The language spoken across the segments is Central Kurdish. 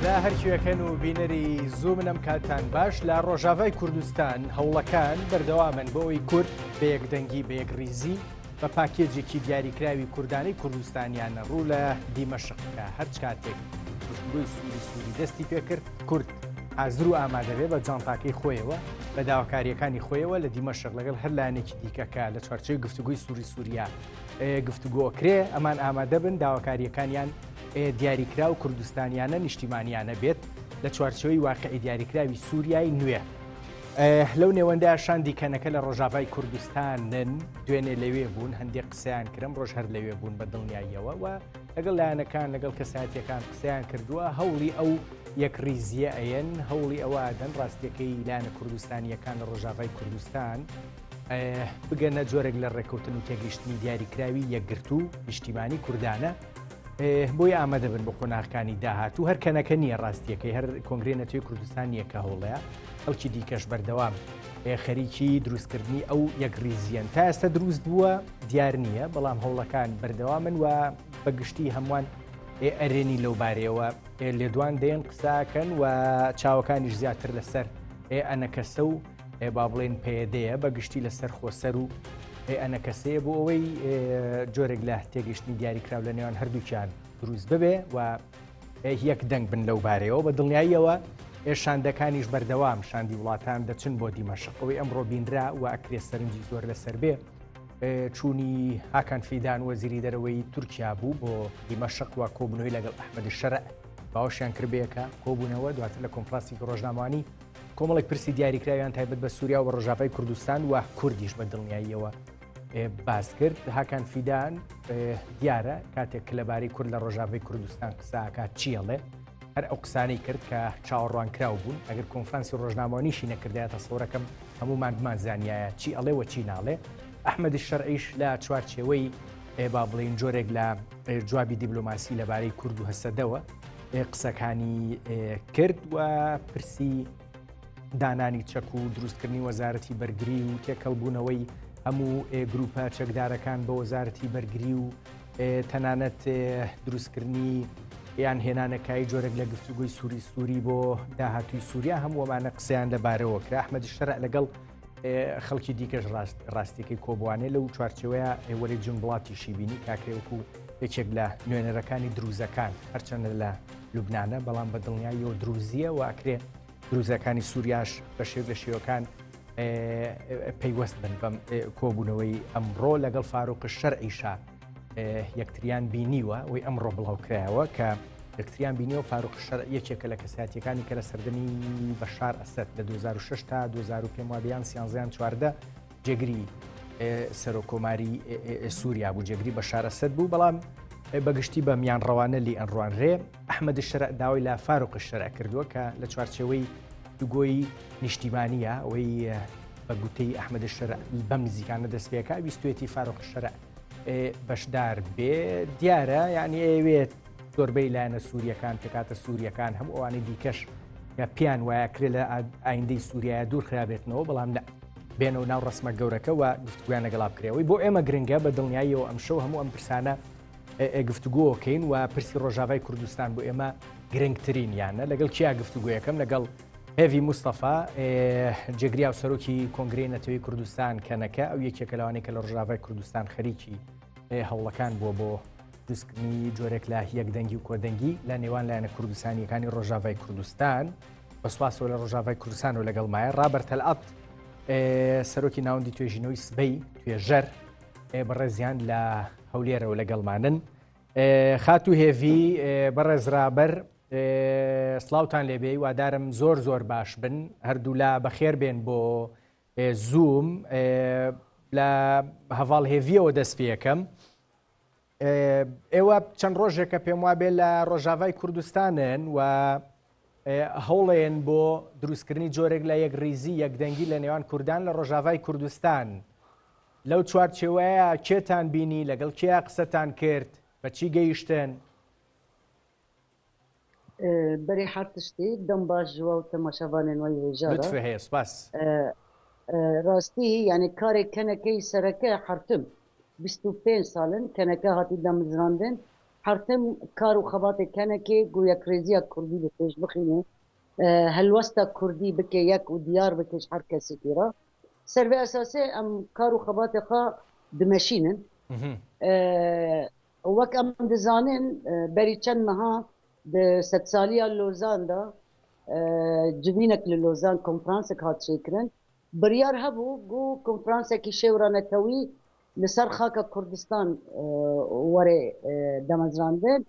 لا هەرکوێکەن و بینەری زوومنم کاتان باش لە ڕۆژاوای کوردستان هەوڵەکان بەردەوامن بۆ ئەوی کورد بە یەکدەنگی بە یەک ریزی بە پاکێجێکی دیاریکراوی کوردانەی کوردستانیانە ڕوو لە دیمەشقکە هەرچ کاتێک گفتگۆی سووری دەستی پێکرد کورد حازر و ئامادەبێ بە جانتاکەی خۆیەوە بە داواکاریەکانی خۆیەوە لە دیمەشق لەگەڵ هەر لایەنێکی دیکەکە لە چوارچەوەی گفتگۆی سووریا گفتگۆکرێ ئەمان ئامادە بن داواکاریەکانیان دیاریکرا و کوردستانیانە نیشتیمانیانە بێت لە چوارچەوەی واقعی دیاریکراوی سووریای نوێ لەو نێوەندە شاندی کەنەکە لە ڕۆژاوای کوردستانن دوێنێ لەوێ بوون هەندێک قسەیان کرم ڕۆژ هەر لەوێ بوون بە دڵنیاییەوە و لەگەڵ لایەنەکان لەگەڵ کەساتیەکان قسەیان کردووە هەوڵی ئەو یەک ریزیە ئەیەن هەوڵی ئەوادەن ڕاستیەکەی لایەنە کوردستانیەکان لە ڕۆژاوای کوردستان بگەنە جۆرێک لە ڕێکەوتن و تێگەیشتنی دیاریکراوی یەکگرتو و نیشتیمانی کوردانە بۆی ئامادە بن بۆ قۆناغەکانی داهاتوو هەر کەنەکە نییە ڕاستیەکەی هەر کۆنگرێ نەتوێی کوردستان یەکە هەوڵەیە ئەوکی دیکەش بەردەوام خەریکی دروستکردنی ئەو یەک ریزیەن تا ئێستا دروست بووە دیار نییە بەڵام هەوڵەکان بەردەوامن و بەگشتی هەمووان ئەرێنی لەو بارەیەوە لێدوان دێن قساکەن و چاوەکانیش زیاتر لەسەر ئەنەکەسە و با بڵێن پێدەیە بەگشتی لەسەر خۆسەر و ئەنەکەسەیە بۆ ئەوەی جۆرێک لە تێگەشتنی دیاریکراو لە نێوان هەردووکیان دروست ببێ و یەک دەنگ بن لەو بارەیەوە بە دڵنیاییەوە شاندەکانیش بەردەوام شاندی وڵاتان دەچن بۆ دیمەشقەوەی ئەمڕۆ بینرا و ئەکرێ سەرنجی زۆر لەسەر بێ چوونی هاکان فیدان وەزیری دەرەوەی تورکیا بوو بۆ دیمەشق و کۆبوونەوەی لەگەڵ ئەحمەدی شەرع باوەشیان کردبەیەکە کۆبوونەوە دواتر لە کۆنفرانسی ڕۆژنامەوانی کۆمەڵێک پرسی دیاریکراویان تایبەت بە سووریا و ڕۆژاوای کوردستان و کوردیش بە دڵنیاییەوە باس کرد هاکان فیدان دیارە کاتێک لەبارەی کورد لە ڕۆژاوای کوردستان قساکە چیەڵێ هەر ئەو قسانەی کرد کە چاوەڕوانکراو بوون ئەگەر کۆنفرانسی ڕۆژنامەوانیشی نەکردایە تەسەوڕەکەم هەمومان بمانزانایە چی ئەڵێ و چی ناڵێ ئەحمەدی شەرعیش لە چوارچێوەی با بڵێن جۆرێک لە جوابی دیبلۆماسی لەبارەی کورد و هەسەدەوە قسەکانی کرد و پرسی دانانی چەک و دروستکردنی وەزارەتی بەرگری و تێکەڵبوونەوەی هەموو گروپە چەکدارەکان بە وەزارەتی بەرگری و تەنانەت دروستکردنی یان هێنانەکایی جۆرێک لە گفتوگوی سووری بۆ داهاتووی سووریا هەمووەمانە قسەیان لەبارەوە کرا ئەحمەدی شەرع لەگەڵ خەڵکی دیکەش ڕاستیەکەی کۆبوانێ لەو چوارچەوەیە وەری جنبڵاتیشی بینی کاکرێوەکو یەکێک لە نوێنەرەکانی دروزەکان هەرچەندە لە لوبنانە بەڵام بە دڵنیاییەوە دروزیە و ئەکرێ دروزەکانی سووریاش بە شێو لە شێوەکان پەیوەست بن بەم کۆبوونەوەی ئەمڕۆ لەگەڵ فاروق شەرعیشا یەکتریان بینیوە ئەوی ئەمڕۆ بڵاوکرایەوە کە یەکتریان بینیەوە فاروق شەرع یەکێکە لە کەساتیەکانی کە لە سەردەمی بەشار ئەسەد لە 2006 تا 2005 وابیان سیانزیان چواردە جێگری سەرۆکۆماری سووریا بوو جێگری بەشار ئەسەد بوو بەڵام بەگشتی بە میانڕەوانە لی ئەنڕوانرێ ئەحمەدی شەرع داوای لە فاروق شەرع کردووە کە لە چوارچەوەی دوگۆی نیشتیمانیە ئەوەی بە گوتەی ئەحمەدی شەرع بەم نزیکانە دەستپێکە ویستوێتی فاروق شەرع بەشدار بێ دیارە یعنی ئەوێت زۆربەی لایەنە سووریەکان پێکاتە سووریەکان هەموو ئەوانەی دیکەش کە پیان وایە کرێ لە ئایندەی سووریایە دوور خرابێتنەوە بەڵام بێنەوە ناو ڕسمە گەورەکە و گفتوگویان لەگەڵا بکرێەوەی بۆ ئێمە گرنگە بە دڵنیاییەوە ئەمشەو هەموو ئەم پرسانە گفتوگۆکەین و پرسی ڕۆژاوای کوردستان بۆ ئێمە گرنگترین یانە لەگەڵ کیا گفتوگویەکەم لەگەڵ هێوی موستەفا جێگریا و سەرۆکی کۆنگرێ نەتەوەی کوردستان کەنەکە ئەو یەکێکە لەوانەیە کە لە ڕۆژاوای کوردستان خەریکی هەوڵەکان بووە بۆ دروستکردنی جۆرێک لە یەکدەنگی و کۆدەنگی لە نێوان لایەنە کوردستانیەکانی ڕۆژاوای کوردستان بەسواسەوە لە ڕۆژاوای کوردستان و لەگەڵ مایە ڕابەر تەلعەت سەرۆکی ناوەندی توێژینەوەی سبەی توێژەر بەڕێزیان لە هەولێرەوە لەگەڵمانن خاتو هێوی بەڕێز ڕابەر سڵاوتان لێبێ وادارم زۆر باش بن هەردوو لا بەخێر بێن بۆ زووم لە هەڤاڵ هێویەوە دەست پێەکەم ئێوە چەند ڕۆژێکە پێم وابێ لە ڕۆژاوای کوردستانن و هەوڵێن بۆ دروستکردنی جۆرێک لە یەک ریزی یەکدەنگی لە نێوان کوردان لە ڕۆژاوای کوردستان لەو چوارچێوەیە کێتان بینی لەگەڵ کێیا قسەتان کرد بەچی گەیشتن بەری حرتشتی دەم باش جووا و تەماشاوانên وای هێژارە هەیە سپاس ڕاستی یعنی کارێک کەنەکەی سەرەکە حرتم 25 ساڵن کەنەکە هاتی دەمزراندن حرتم كارو خباتي كانكي جو يكريزيا كردي بتيش بخيني هلوستا كردي بكي يك وديار بكيش حركة سكيرة سربي أساسي أم كارو خباتي خا دمشينن وك أم دزانين بري چنها د ستساليا لوزان دا جبينك للوزان كونفرانسك هات شكرن بريار هبو جو كونفرانسك شورا نتوي لسر خاك كردستان وري دمزراندن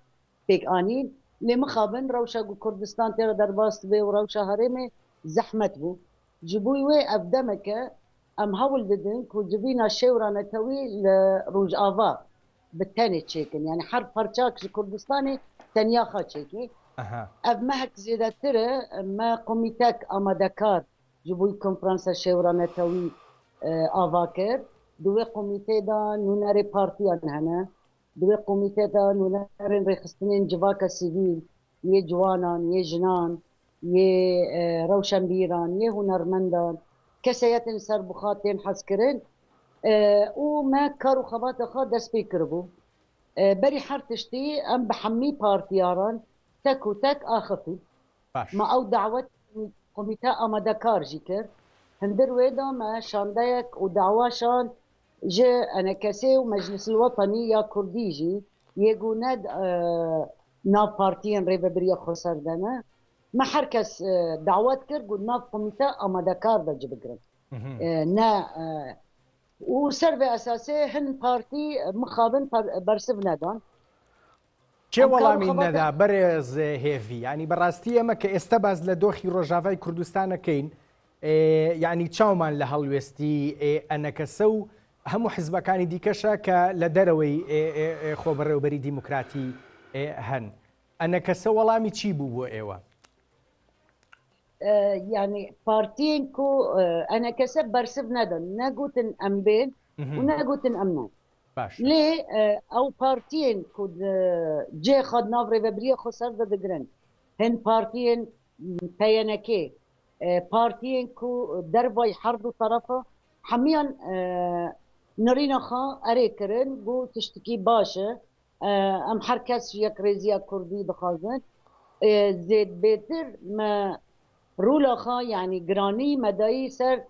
بيك آنين لمخابن روشا جو كردستان تيرا درباست بي وروشا هرمي زحمت بو جبوي وي أبدمك أم هول ددن كو جبينا شورا نتوي لروج آفا بالتاني تشيكن يعني حرب فرشاك كردستاني تنيا خا تشيكي أب مهك زيادة ترى ما قوميتك أما دكار جبوي كونفرانسا شورا نتوي آفاكر دوی قومیته دا نوناری پارتیان هنه دوی قومیته دا نونارین ریخستنین جواکا سیویل یه جوانان یه جنان یه روشنبیران یه هنرمندان کسایتین سر بخاتین حس کرن او ما کارو خبات خوا دست پی کربو بری حرتشتی ام بحمی پارتیاران تک و تک آخفی ما او دعوت قومیته آماده کار جی کرد هندر ويدا ما شانديك ودعواشان جا أنا كسي ومجلس الوطني يا كرديجي يقولند ناف بارتيان ريبا بريا خسر دنا ما حركس دعوات كر قد ناف قمتا أما دكار دا جبقرن نا وسربي أساسي هن بارتي مخابن برسف ندان چه وەڵامی نەدا بەرێز هێڤی ینی بەڕاستی ئەمە کە ئێستا باز لە دۆخی ڕۆژاوای کوردستانەکەین یعنی چاومان لە هەڵوێستی ئەنەکەسە و هەموو حیزبەکانی دیکەشە کە لە دەرەوەی خۆبەڕێوەبەری دیموکراتی هەن ئەنەکەسە وەڵامی چی بوو بۆ ئێوە؟ يعني بارتين كو أنا كسب برسب ندن نقولن أمبين ونقولن أمنا ليه أو بارتين كو جي خد نافري ببريه خسر دقرن هن بارتين بيانكي بارتين كو دربي حرب طرفه حميان نرينا خا أريكرن بو تشتكي باشا أم حركس يكريزيا كردي بخازن زيد بيتر ما رولا خا يعني جراني مداي سر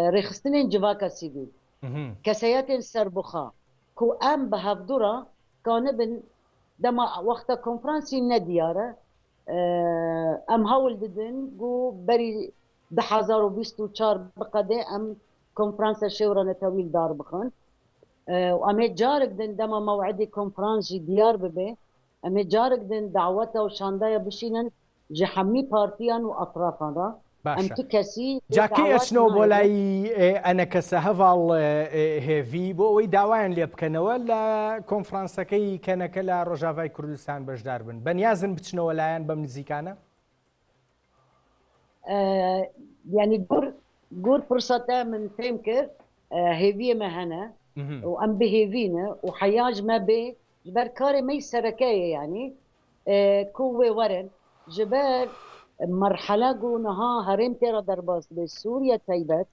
رخصتين جواكا سيبي كسيات سر بخا كو ام بهفدورا كان بن دما وقت كونفرنسي ندياره ام هول ددن جو بري 2024 بقدي ام كونفرنس شورا نتويل دار بخن وامي جارك دن دما موعدي كونفرنس ديار ببي امي جارك دن دعوته وشاندايا بشينن جحمي بارتيان واطرافان را ام تكسي جاكي اشنو بولاي انا كسهفال هيفي بو وي داوان لي بكنوا لا كونفرنسكي كان كلا روجافاي كردستان باش داربن بنيازن بتشنو ولايان بمنزيكانا يعني قور فرصته من تيمكر هيفي مهنا وام بهيفينا وحياج ما بي جبر كاري مي سركايه يعني كوي ورن جبر مرحلة قونها هرم تيرا درباس بسوريا تايبت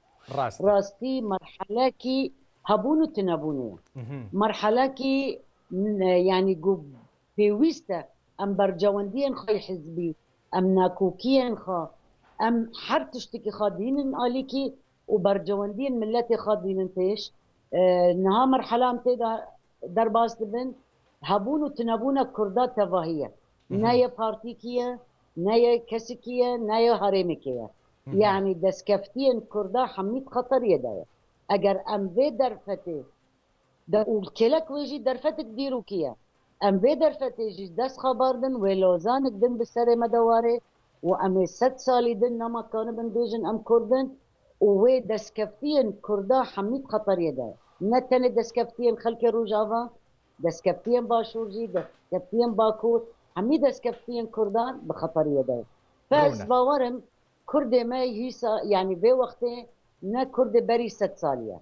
راستي مرحلة كي هبونو تنابونية مرحلة كي يعني قو بيويستا ام برجواندين خاي حزبي ام ناكوكيين خا ام حرتشتكي خادين آليكي وبرجواندين ملتي خادين تيش نها مرحلة امتدا درباس دبن هبونو تنابونا كردات تفاهية نايا بارتيكية نايا كسكية نايا هرمكية يعني دسكفتين كردا حميد خطر يدايا اگر ام في درفتي والكلك ويجي درفتك ديرو كيا ام في درفتي جي دس خبردن ولوزانك دن بسر مدواري وام 6 سالي دن نما كان بن بيجن ام كردن ووي دسكفتين كردا حميد خطر يدايا نتن دسكفتين خلك روجافا دسكفتين باشورجي دسكفتين باكور حميد دسكفتين كردان بخطر يدايا فاز باورم كرد ما هيسا يعني في وقته نا كرد بري 6 ساليه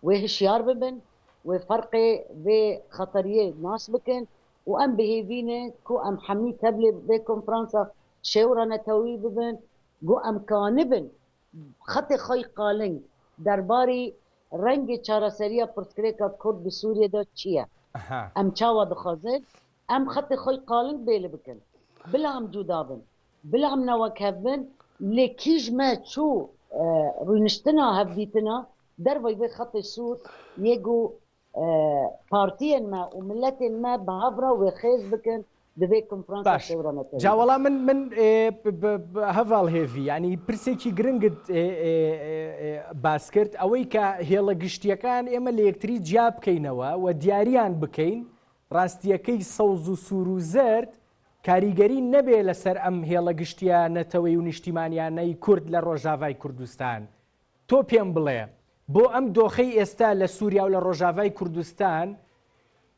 وهشيار ببن وفرقي في خطريه ناس بكن وام بهيفينه كو ام حميد تبلي بكونفرنسا شورا نتوي ببن جو ام كانبن خط خي قالن درباري رنگ چارسريا پرسكريكا كرد بسوريا دا چيه ام چاوا دخازن ام خطي خوي قالن بيل بكن بلا ام جودابن بلا ام نواكهبن لكيج ما تشو رنشتنا هبديتنا دربي بي خطي سور يجو بارتيين ما وملتين ما بهبرة وخيز بكن دبي كونفرنسا باش جاولا من هەڤاڵ هێڤی ینی پرسێکی گرنگت باس کرد ئەوەی کە هێڵە گشتیەکان ئێمە لە یەکتری جیا بکەینەوە و دیاریان بکەین ڕاستیەکەی سەوز و سوور و زرد کاریگەری نەبێ لەسەر ئەم هێڵە گشتیە نەتەوەی و نیشتیمانیانەی کورد لە ڕۆژاوای کوردستان تۆ پێم بڵێ بۆ ئەم دۆخەی ئێستا لە سووریا و لە ڕۆژاوای کوردستان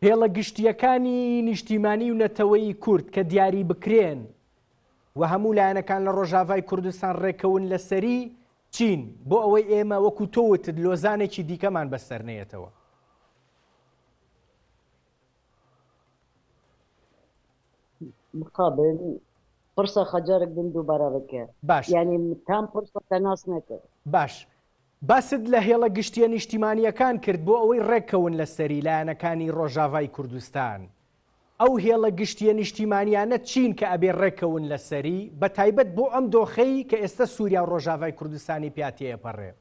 هێڵە گشتیەکانی نیشتیمانی و نەتەوەی کورد کە دیاری بکرێن و هەموو لایەنەکان لە ڕۆژاوای کوردستان ڕێکەون لەسەری چین بۆ ئەوەی ئێمە وەکو تۆوتت لۆزانێکی دیکەمان بەسەر نێتەوە. مقابل فرصة خجارك بن دوباره بك باش يعني تام فرصة تناس نكر باش باست لە هێڵە گشتیە نیشتیمانیەکان کرد بۆ ئەوەی ڕێکەون لەسەری لایەنەکانی ڕۆژاوای کوردستان ئەو هێڵە گشتیە نیشتیمانیانە چین کە ئەبێ ڕێکەون لەسەری بە تایبەت بۆ ئەم دۆخەی کە ئێستا سووریا و ڕۆژاوای کوردستانی پیاتەیە پەڕێ.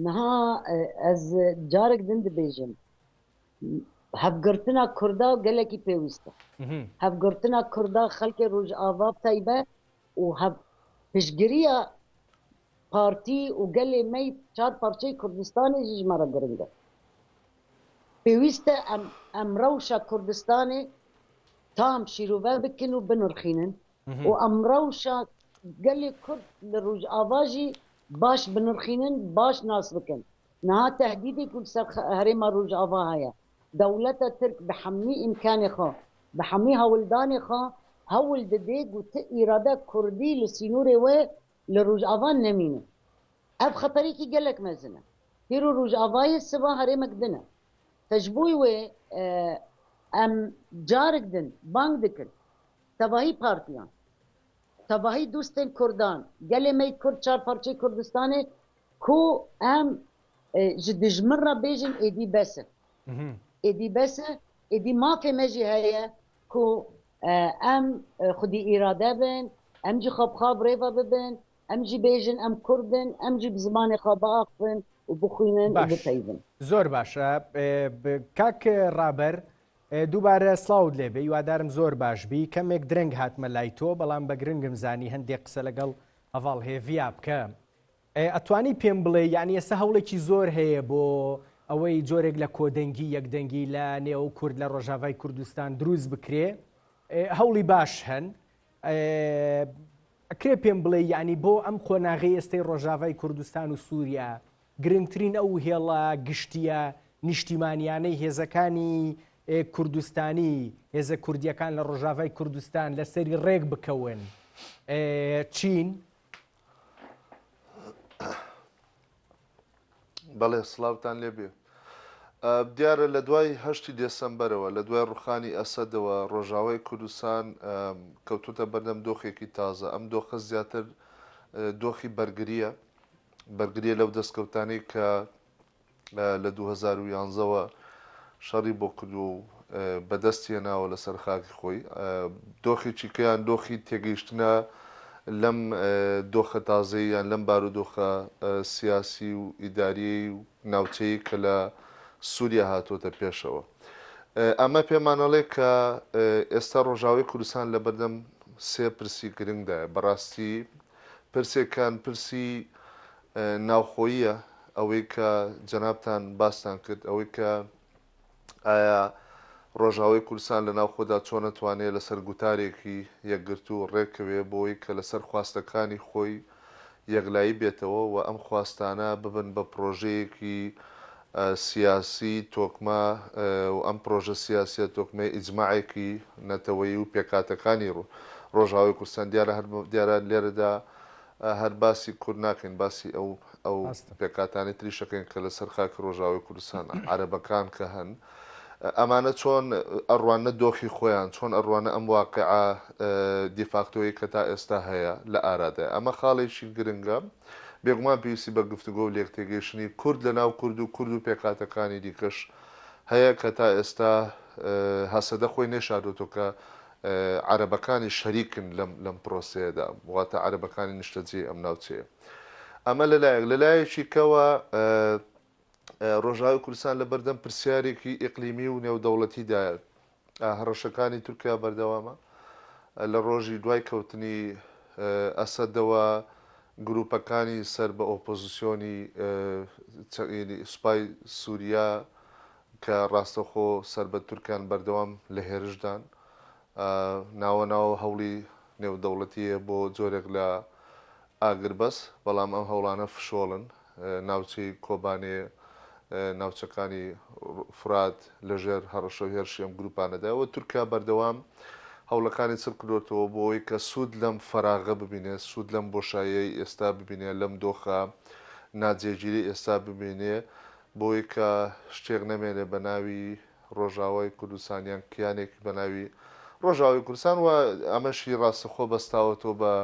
نها از جارك دند بيجن هفقرتنا كردا قالكي بيوستا هفقرتنا كردا خلق روج آواب تايبه وهف پشگريا پارتي وقالي مي چار پارچه كردستاني جيج مرا قرنده بيوستا ام روشا كردستاني تام شيروفا بكنو بنرخينن وام روشا قالي كرد لروج آواجي باش بنرخينن باش ناس بكن نها تهديدي كل سر هريما روج آواهايا دولة ترك بحمي إمكاني خا بحمي هولداني خا هول دديق وت إرادة كردي لسينوري و لروج آوان نمينه أب خطريكي قالك مزنا هيرو روج آواي السبا هريما قدنا تجبوي و ام جارك دن بانك دكن تباهي بارتيان تباهي دوستن كردان قالي مي كرد چار پارچه كردستاني كو ام جدجمرة بيجن ايدي بس ايدي بس ايدي ما في مجي هيا كو ام خدي اراده بن ام جي خاب ريفا ببن ام جي بيجن ام كردن ام جي بزمان خاب اقفن وبخوينن وبتايبن زور باشا كاك رابر دووبارە سلااوت لێبێ هیوادارم زۆر باش بی کەمێک درنگ هاتمە لای تۆ بەڵام بە گرنگم زانی هەندێک قسە لەگەڵ هەڤاڵ هێڤیا بکە ئەتوانی پێم بڵێ یعنی ئێستا هەوڵێکی زۆر هەیە بۆ ئەوەی جۆرێک لە کۆدەنگی یەکدەنگی لە نێو کورد لە ڕۆژاوای کوردستان دروست بکرێ هەوڵی باش هەن ئەکرێ پێم بڵێ یعنی بۆ ئەم خۆناغی ئێستای ڕۆژاوای کوردستان و سووریا گرنگترین ئەو هێڵە گشتیە نیشتیمانیانەی هێزەکانی کوردستانی هێزە کوردیەکان لە ڕۆژاوای کوردستان لەسەری ڕێک بکەون چین بەڵێ سڵاوتان لێبێ دیارە لە دوای 8 دێسەمبەرەوە لە دوای ڕوخانی ئەسەدەوە ڕۆژاوای کوردستان کەوتوتە بەردەم دۆخێکی تازە ئەم دۆخە زیاتر دۆخی بەرگریە لەو دەستکەوتانەی کە لە 2011ەوە شەڕی بۆ کرد و بەدەستێناوە لەسەر خاکی خۆی دۆخێکی کەیان دۆخی تێگەیشتنە لەم دۆخە تازەی یان لەم بارودۆخە سیاسی و ئیداریی و ناوچەیە کە لە سووریا هاتۆتە پێشەوە ئەمە پێمانەڵێ کە ئێستا ڕۆژاوای کوردستان لە بەردەم سێ پرسی گرنگدایە بەڕاستی پرسێکان پرسی ناوخۆییە ئەوەی کە جەنابتان باستان کرد ئەوەی کە ئایا ڕۆژاوای کوردستان لە ناو خۆدا چۆن نەتوانێت لەسەر گوتارێکی یەکگرت و ڕێکەوێ بۆی کە لەسەر خواستەکانی خۆی یەکلایی بێتەوە و ئەم خواستانە ببن بە پرۆژەیەکی سیاسی تۆکمە و ئەم پرۆژە سیاسیە تۆکمەی ئیجماعێکی نەتەوەیی و پێکاتەکانی ڕۆژاوای کوردستان دیارە لێرەدا هەر باسی کورد ناکەین باسی ئەو پێکاتانی تریشەکەین کە لەسەر خاکی ڕۆژاوای کوردستان عەرەبەکان کە هەن ئەمانە چۆن ئەڕوانە دۆخی خۆیان چۆن ئەڕوانە ئەم واقعە دیفاکتۆیی کە تا ئێستا هەیە لە ئارادە ئەمە خاڵێکی گرنگە بێگومان پێویستی بە گفتوگۆ و لێکتێگەیشتنی کورد لە ناو کورد و پێکاتەکانی دیکەش هەیە کە تا ئێستا هەسەدە خۆی نێشاردۆتەوە کە عەرەبەکانی شەریکن لەم پرۆسەیەدا واتە عەرەبەکانی نیشتەجێ ئەم ناوچەیە. ئەمە لەلایەکی کەوە ڕۆژاوی کوردستان لە بەردەم پرسیارێکی ئیقلیمی و نێودەوڵەتیدایە. هەڕەشەکانی تورکیا بەردەوامە لە ڕۆژی دوای کەوتنی ئەسەدەوە گروپەکانی سەر بە ئۆپۆزیسیۆنی سوپای سووریا کە ڕاستەخۆ سەر بە تورکیان بەردەوام لە هێرشدان ناوەناو هەوڵی نێودەوڵەتیە بۆ جۆرێک لە ئاگربەس بەڵام ئەم هەوڵانە فشۆڵن ناوچەی کۆبانێ ناوچەکانی فرات لەژێر هەڕەشە و هێرشی ئەم گروپانەدا و تورکیا بەردەوام هەوڵەکانی چڕ کردوتەوە بۆی کە سوود لەم فەراغە ببینێ سوود لەم بۆشایەی ئێستا ببینێ لەم دۆخە ناجێگیری ئێستا ببینێ بۆی کە شتێک نەمێنێ بە ناوی ڕۆژاوای کوردستانیان کیانێکی بە ناوی ڕۆژاوی کوردستان و ئەمەشی ڕاستەخۆ بەستاوەتەوە بە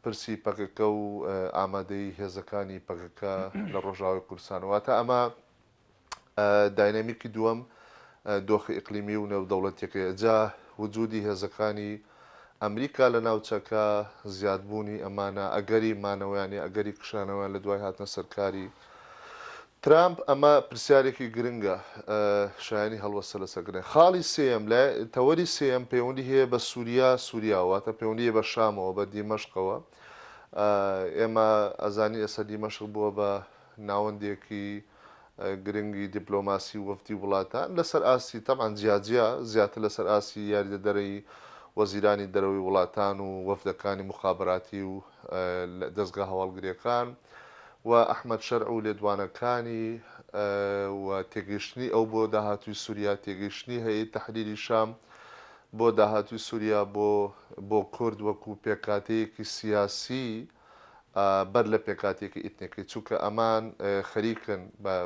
پرسی پەکەکە و ئامادەی هێزەکانی پەکەکە لە ڕۆژاوی کوردستان واتە ئەمە داینامیکی دووەم دۆخی ئیقلیمی و نێودەوڵەتیەکەیە جا وجودی هێزەکانی ئەمریکا لە ناوچەکە زیادبوونی ئەمانە ئەگەری مانەوەیانی ئەگەری کشانەوەیان لە دوای هاتنە سەرکاری ترامپ ئەمە پرسیارێکی گرنگە شایانی هەڵوەسە لەسەرگرن خاڵی سێم لە تەوەری سێم پەیوەندی هەیە بە سووریا واتە پەیوەندی بە شامەوە بە دیمەشقەوە ئێمە ئەزانی ئێستا دیمەشق بووە بە ناوەندێکی گرنگی دیپلۆماسی وەفتی وڵاتان لەسەر ئاسی تەمان زیاتر لەسەر ئاسی یاریدەدەرەی وەزیرانی دەرەوەی وڵاتان و وەفدەکانی مخابراتی و دەستگا هەواڵگریەکان و ئەحمەد شەرع و لێدوانەکانی و تێگەیشتنی ئەو بۆ داهاتووی سووریا تێگەیشتنی هەیە تەحریری شام بۆ داهاتووی سووریا بۆ کورد وەکو پێکاتەیەکی سیاسی بەر لە پێکاتێکی ئیتنێکی چووکە ئەمان خەریکن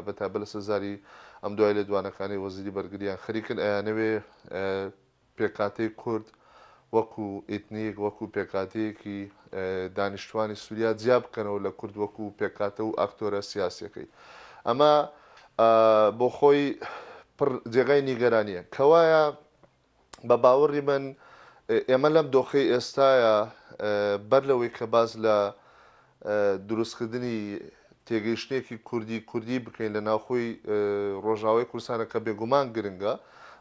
بەتابە لە سەرزاری ئەم دوای لێدوانەکانی وەزیری بەرگریان خەریکن ئەیانەوێ پێکاتەی کورد وەکو ئیتنیک وەکو پێکاتەیەکی دانیشتوانی سووریا جیا بکەنەوە لە کورد وەکو پێکاتە و ئاکتۆرە سیاسیەکەی ئەمە بۆ خۆی جێگای نیگەرانیە کەوایە بە باوەڕی من ئێمە لەم دۆخەی ئێستاە بەر لەوەی کە باز لە دروستکردنی تێگەیشتێکی کوردی بکەین لە ناوخۆی ڕۆژاوای کوردستانە کە بێگومان گرنگە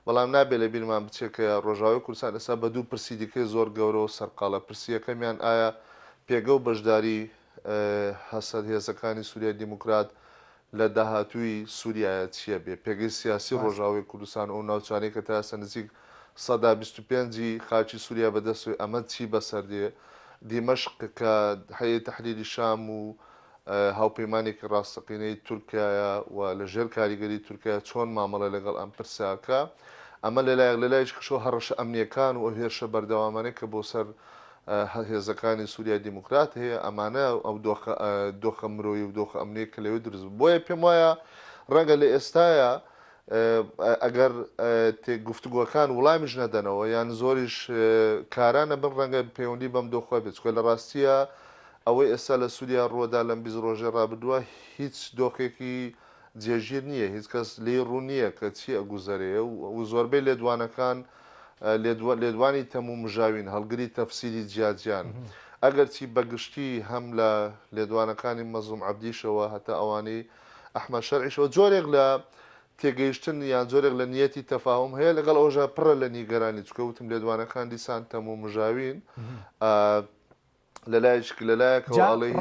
بەڵام نابێت لە بیرمان بچێکە ڕۆژاوی کوردستان ئێستا بە دوو پرسی دیکەی زۆر گەورە و سەرقاڵە پرسیەکەمیان ئایا پێگە و بەشداری هەسەد هێزەکانی سووریا دیموکرات لە داهاتووی سووریایە چییە بێ پێگەی سیاسی ڕۆژاوی کوردستان ئەو ناوچانەی کە تا ئێستا نزیک 125 خاچی سووریا بەدەستوی ئەمە چی بەسەردێ دیمەشق کە هەیە تەحریری شام و هاوپەیمانێکی ڕاستەقینەی تورکایە و لە ژێر کاریگەری تورکیا چۆن مامەڵە لەگەڵ ئەم پرساکە ئەمە لەلایەک کشۆ هەڕەشە ئەمنیەکان و هێرشە بەردەوامانەی کە بۆ سەر هێزەکانی سووریا دیموکرات هەیە ئەمانە ئەو دۆخە مرۆیی و دۆخە ئەمنیە کە لەوێ دروست بۆیە پێم وایە ڕەنگە لە ئێستاە ئەگەر گفتوگۆکان وڵامیش نەدەنەوە یان زۆریش کارانە بم ڕەنگە پەیوەندی بەم دۆخۆی بێت لە ڕاستیە ئەوەی ئێستا لە سووریا ڕۆدا لەم 20 ڕۆژێ ڕابردووە هیچ دۆخێکی جێژیر نییە هیچ کەس لێ ڕوو نییە کە چی ئەگوزارەیە و زۆربەی لێدوانەکان لێدوانی تەموو مژاوین هەڵگری تەفسیری جیاجیان ئەگەر چی بەگشتی هەم لە لێدوانەکانی مەزوم عەبدیشەوە هەتا ئەوانەی ئەحمەد شەرعیشەوە جۆرێک لە تێگەیشتن یان جۆرێک لە نیەتی تەفاهم هەیە لەگەڵ ئەوژە پڕە لە نیگەرانی چکەوتم لێدوانەکان دیسان تەموو مژاوین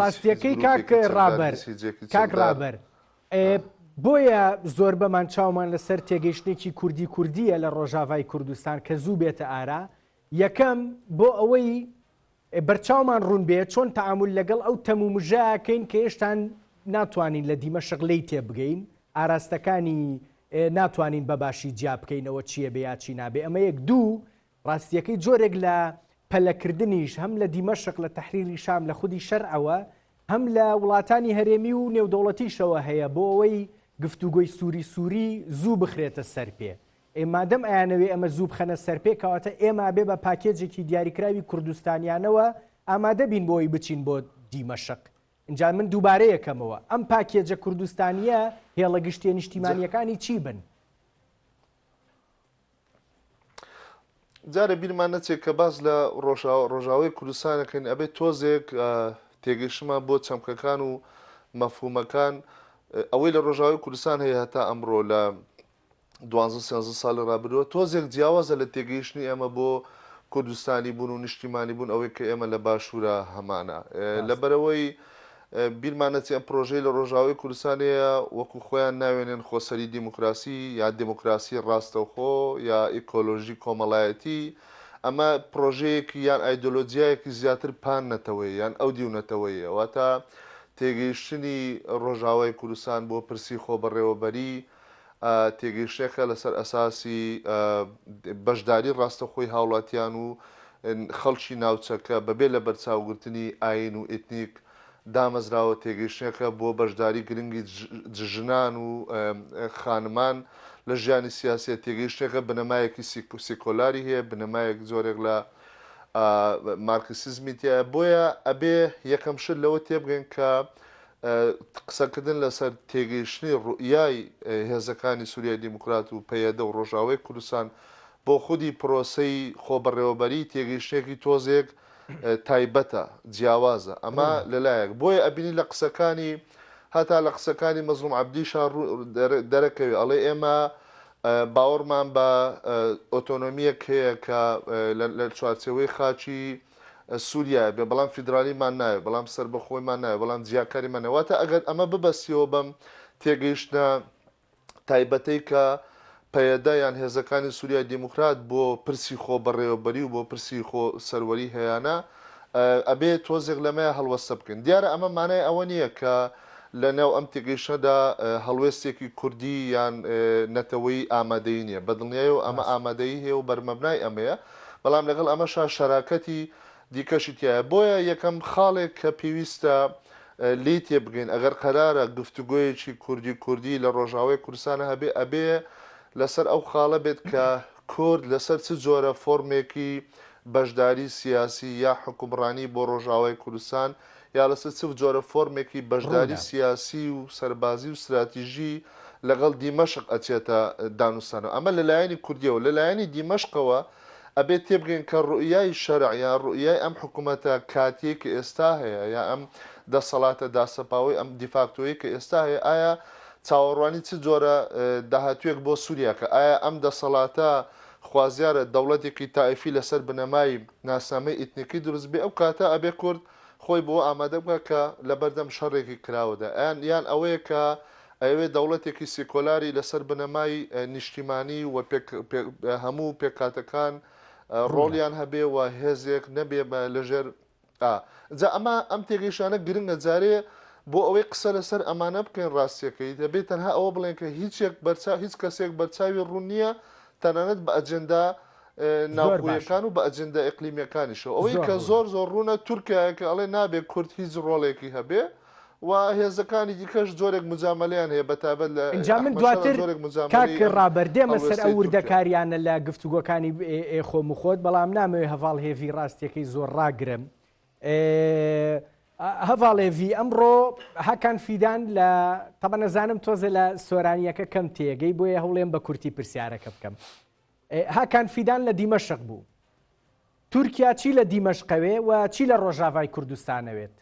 ڕاستیەکەی کاک ڕابەر بۆیە زۆر بەمان چاومان لەسەر تێگەیشتێکی کوردیە لە ڕۆژاوای کوردستان کە زوو بێتە ئارا یەکەم بۆ ئەوەی بەرچاومان ڕوون بێت چۆن تەعامل لەگەڵ ئەو تەموو مژایەکەین کە هێشتان ناتوانین لە دیمەشق لی تێبگەین ئاراستەکانی ناتوانین بەباشی جیا بکەینەوە چییە بێ یا چی نابێ ئەمە یەک دوو ڕاستیەکەی جۆرێک لە پەلەکردنیش هەم لە دیمەشق لە تەحریری شام لە خودی شەرعەوە هەم لە وڵاتانی هەرێمی و نێودەوڵەتیشەوە هەیە بۆ ئەوەی گفتوگۆی سووری زوو بخرێتە سەر پێ ئێمادەم ئەیانەوێ ئەمە زوو بخەنە سەر پێ کەواتە ئێمە بێ بە پاکێجێکی دیاریکراوی کوردستانیانەوە ئامادە بین بۆی بچین بۆ دیمەشق اینجا من دووبارە یەکەمەوە ئەم پاکێجە کوردستانیە هێڵە گشتێ نیشتیمانیەکانی چی بن؟ جارە بیرمان نەچێت کە باز لە ڕۆژاوای کوردستانەکەین ئەبێت تۆزێک تێگەیشتمان بۆ چەمکەکان و مەفهومەکان ئەوەی لە ڕۆژاوای کوردستان هەیە هەتا ئەمڕۆ لە 12 ساڵی ڕابردووە تۆزێک جیاوازە لە تێگەیشتنی ئەمە بۆ کوردستانی بوون و نیشتیمانی بوون ئەوەی کە ئێمە لە باشوورە هەمانە لەبەرەوەی بیرمان نەچێت ئەم پرۆژەی لە ڕۆژاوای کوردستانەیە وەکو خۆیان ناوێنێن خۆسەری دیموکراسی یا دیموکراسی ڕاستەوخۆ یا ئیکۆلۆژی کۆمەڵایەتی ئەمە پرۆژەیەکی یان ئایدۆلۆجیایەکی زیاتر پان نەتەوەی یان ئەو دیونەتەوەیە واتە تێگەیشتنی ڕۆژاوای کوردستان بۆ پرسی خۆبەڕێوەبەری تێگەیشتێکە لەسەر ئەساسی بەشداری ڕاستەخۆی هاوڵاتیان و خەڵکی ناوچەکە بەبێ لە بەرچاوگرتنی ئاین و ئێتنیک دامەزراوە تێگەیشتێکە بۆ بەشداری گرنگی ژنان و خانمان لە ژیانی سیاسیە تێگەیشتێکە بنەمایەکی سیکۆلاری هەیە بنەمایەک زۆرێک لە مارکسیزمی تایە بۆیە ئەبێ یەکەم شت لەوە تێبگەین کە قسەکردن لەسەر تێگەیشتنی ڕوئیای هێزەکانی سووریای دیموکرات و پەیەدە و ڕۆژاوای کوردستان بۆ خودی پرۆسەی خۆبەڕێوەبەری تێگەیشتێکی تۆزێک تایبەتە جیاوازە ئەمە لەلایەک بۆیە ئەبینی لە قسەکانی هەتا لە قسەکانی مەزلوم عەبدیشان دەرەکەوێت ئەڵێ ئێمە باوەڕمان بە ئۆتۆنۆمیەک هەیە کە لە چوارچێوەی خاچی سووریا بێ بەڵام فیدرالیمان ناوێت بەڵام سەر بەخۆیمان ناوێت بەڵام جیاکاریمان نەواتە ئەگەر ئەمە ببەستیەوە بەم تێگەیشتە تایبەتەی کە پەیەدە یان هێزەکانی سووریای دیموکرات بۆ پرسی خۆبەڕێوەبەری و بۆ پرسی خۆ سەروەری هەیەە ئەبێ تۆزێک لەمەیە هەڵوەستە بکەین دیارە ئەمە مانای ئەوە نییە کە لە نێو ئەم تێگەیشتەدا هەڵوێستێکی کوردی یان نەتەوەی ئامادەی نییە بەدڵنیایە و ئەمە ئامادەی هەیە و بەرمەبنای ئەمەیە بەڵام لەگەڵ ئەمەشا شەراکەتی دیکەشی تایە بۆیە یەکەم خاڵێک کە پێویستە لی تێبگەین ئەگەر قەرارە گفتوگۆیەکی کوردی لە ڕۆژاوای کوردستانە هەبێ ئەبێ لەسەر ئەو خاڵە بێت کە کورد لەسەر چ جۆرە فۆرمێکی بەشداری سیاسی یا حکومڕانی بۆ ڕۆژاوای کوردستان یا لەسەر چ جۆرە فۆرمێکی بەشداری سیاسی و سەربازی و استراتیژی لەگەڵ دیمەشق ئەچێتە دانوستانەوە ئەمە لەلایەنی کوردیەوە لەلایەنی دیمەشقەوە ئەبێت تێبگەین کە ڕوئیای شەرع یا ڕوئیای ئەم حکوومەتە کاتێکی ئێستا هەیە یا ئەم دەسەڵاتە داسەپاوی ئەم دیفاکتۆیی کە ئێستا هەیە ئایا چاوەڕوانی چ جۆرە داهاتوێک بۆ سووریاکە ئایا ئەم دەسەڵاتە خوازیارە دەوڵەتێکی تایفی لەسەر بنەمای ناسنامەی ئیتنیکی دروست بێ ئەو کاتە ئەبێ کورد خۆی بۆ ئامادە بکە کە لە بەردەم شەڕێکی کراوەدا یان ئەوەیە کە ئەوێ دەوڵەتێکی سیکۆلاری لەسەر بنەمای نیشتیمانی و هەموو پێکاتەکان ڕۆڵیان هەبێ و هێزێک نەبێ لەژێر جا ئەمە ئەم تێگەیشتانە گرنگە جارێ بۆ ئەوەی قسە لەسەر ئەمانە بکەین ڕاستیەکەی دەبێت تەنها ئەوە بڵێن کە هیچ کەسێک بەرچاوی ڕوون نییە تەنانەت بە ئەجەندا ناوخۆیەکان و بە ئەجەندا ئەقلیمیەکانیشەوە ئەوەی کە زۆر ڕوونە تورکایەکە ئەڵێ نابێت کورد هیچ ڕۆڵێکی هەبێ و هێزەکانی دیکەش زۆرێک مجامەلیان هەیە بەتابەت لە اینجا من دواتر کاک ڕابەردێمە سەر ئەو وردەکاریانە لە گفتوگۆکانی خۆمخۆت بەڵام نامەوێت هەڤاڵ هێڤی ڕاستیەکەی زۆر ڕاگرم هەڤاڵێڤی ئەمڕۆ هەکان فیدان لە تەبە نەزانم تۆزە لە سۆرانیەکە کەم تێگەی بۆیە هەوڵێم بە کورتی پرسیارەکە بکەم هەکان فیدان لە دیمەشق بوو تورکیا چی لە دیمەشقەوێ و چی لە ڕۆژاوای کوردستانەوێت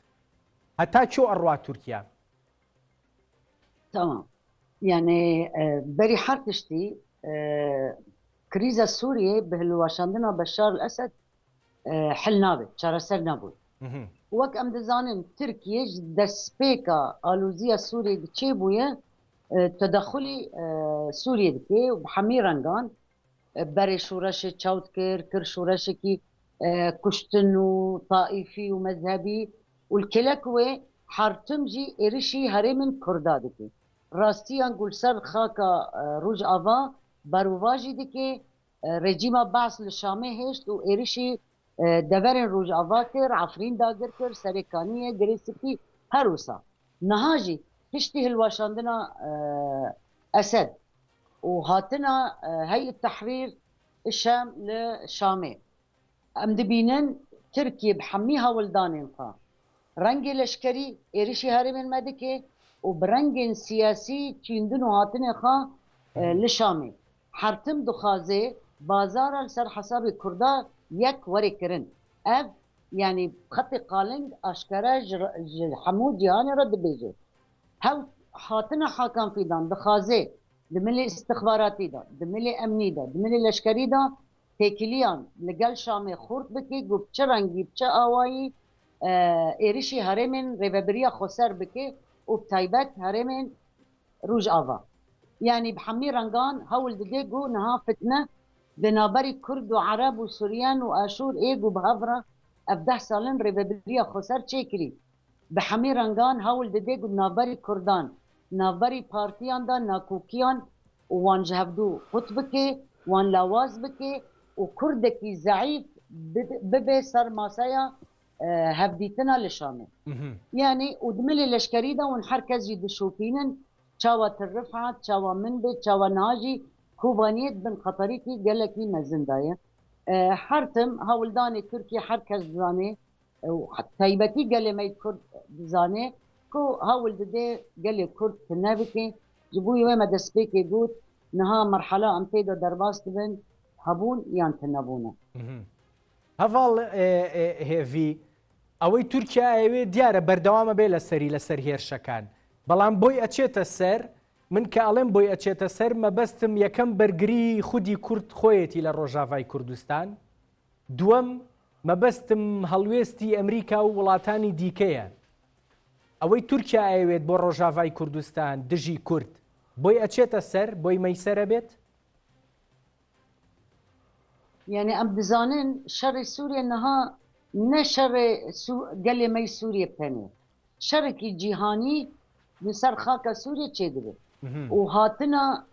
هەتا چۆ ئەڕوا تورکیا تمام يعني بري حرتشتي كريزا سوريا بهلواشاندنا بشار الأسد حل نابت شارسر نابود وك ام دزانن تركيا دسبيكا الوزيا سوريا تشيبويا تدخلي سوريا دكي وبحمي رنغان بري شورش تشاوت كر شورش كي كشتن وطائفي ومذهبي والكلاكوي حارتمجي إرشي هرمن كردادكي راستي انقول سر خاكا روج آفا باروواجي دكي رجيما باس لشامي هشت و إرشي دورن روج آفا كر عفرين داگر كر سريكانية گريسكي هروسا نهاجي تشتي هلواشاندنا أسد وهاتنا هي التحرير الشام لشامي ام دبينن تركيا بحميها ولدانين فا رنگ لشکری ایریشی هرمن مدکه و برنگ سیاسی چیندن و هاتن خوا لشامه حرتم دخازه بازار سر حساب کردا یک وری کرن اف يعني خط قالنگ اشکره حمود جهان را دبیجه هاو حاتنا حاکم فیدان دخازه دملي استخباراتي دا دملي امني دا دملي لشکری دا تکلیان لگل شام خورد بکی گو بچه رنگی بچه آوایی ایریشی هرمن ریببریا خسر بکی و بتایبت هرمن روج آوا يعني بحمي رنگان هول دده گو نها فتنه بنابري كرد وعرب وسوريان واشور ايجو بهفرة افده سالن ريببريا خسر چكري بحمي رنگان هول دده گو نابري كردان نابري بارتيان دا ناكوكيان وان جهبدو قطبكي وان لاواز بكي وكردكي ضعيف ببي سر ماسايا هبديتنا لشامي يعني ودملي لشكري دا ونحركز جي دشوفينن چاوا ترفعت چاوا منبت چاوا ناجي كوبانيت بن خطريكي قالكي مزندايا حرتم هولداني تركيا حركز زاني وتايبتي قال ما يكرد زاني كو هول ددي قال كرد تنابكي جبوي وما دسبيكي قوت نها مرحلة ام تيدا درباس تبن هبون يان تنابونا هفال هيفي اوي تركيا ايوي ديارة بردوامة بي لسر هيرشكان بلان بوي اچيتا سر من كالم بوي اچيتا سر ما بستم يكم برگري خودي كرد خويتي لروجافاي كردستان دوم ما بستم هلويستي امريكا وولاتاني ديكيا اوي تركيا ايويت بو روجافاي كردستان دجي كرد بوي اچيتا سر بوي ميسر بيت يعني ام دزانن شر سوريا انها نشر قال مي سوريا بتاني شركي جهاني بسر خاكا سوريا تشيدبه وهاتنا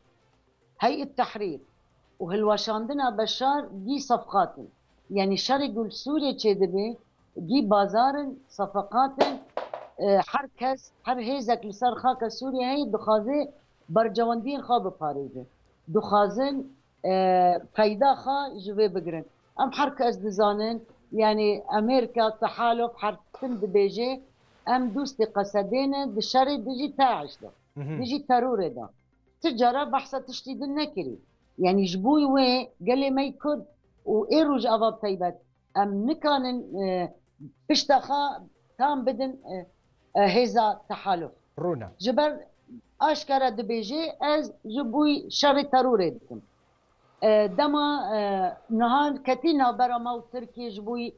هيئة التحرير وهالواشاندنا بشار دي صفقات يعني شرق سوريا تشيدبه دي بازار صفقات حركز هر هيزك لسر خاكا سوريا هي دخازي برجواندين خاب باريجه دخازن فايدا خا جوي بقرن ام حركز دزانن يعني امريكا تحالف حركتن دبيجي ام دوستي قصدين دشاري ديجي تاعش ده ديجي ترور ده تجارة بحثة تشتيد النكري يعني جبوي وين قال لي ما يكد وايروج اباب تيبت ام نكان بشتخا تام بدن هيزا تحالف رونا جبر اشكرا دبيجي از جبوي شر ترور دكم دما نهار كتينا برا مو تركي جبوي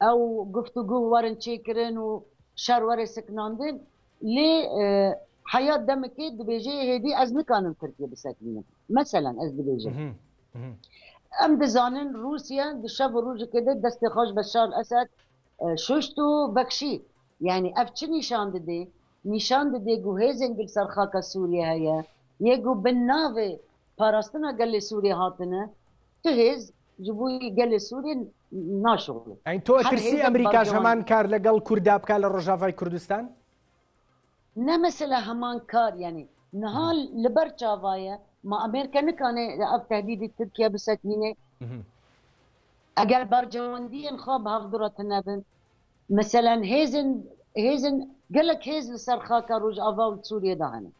او گفتگو ورن چيكرن و شر ور سكناندن لي حياة دمكي دبيجي هدي از نكانن تركيا بسكنين مثلا از دبيجي ام دزانن روسيا دشاف روج كده دست خوش بشار الاسد شوشتو بكشي يعني اف نشان ددي نشان ددي جو هيزن سر خاكا سوريا هيا يجو بالنافي باراستنا قال لي سوريا هاتنا تهز جبوي قال لي سوريا ناشغل يعني تو ترسي امريكا همان كار لقل كردا بكا للرجافاي كردستان نا مثلا همان كار يعني نهال لبرشافايا ما امريكا نكان اف تهديد تركيا بسكينه اگر برجواندين خاب هفدرة النبن مثلا هيزن قال لك هيز لسر خاكا روج افاو سوريا دهنا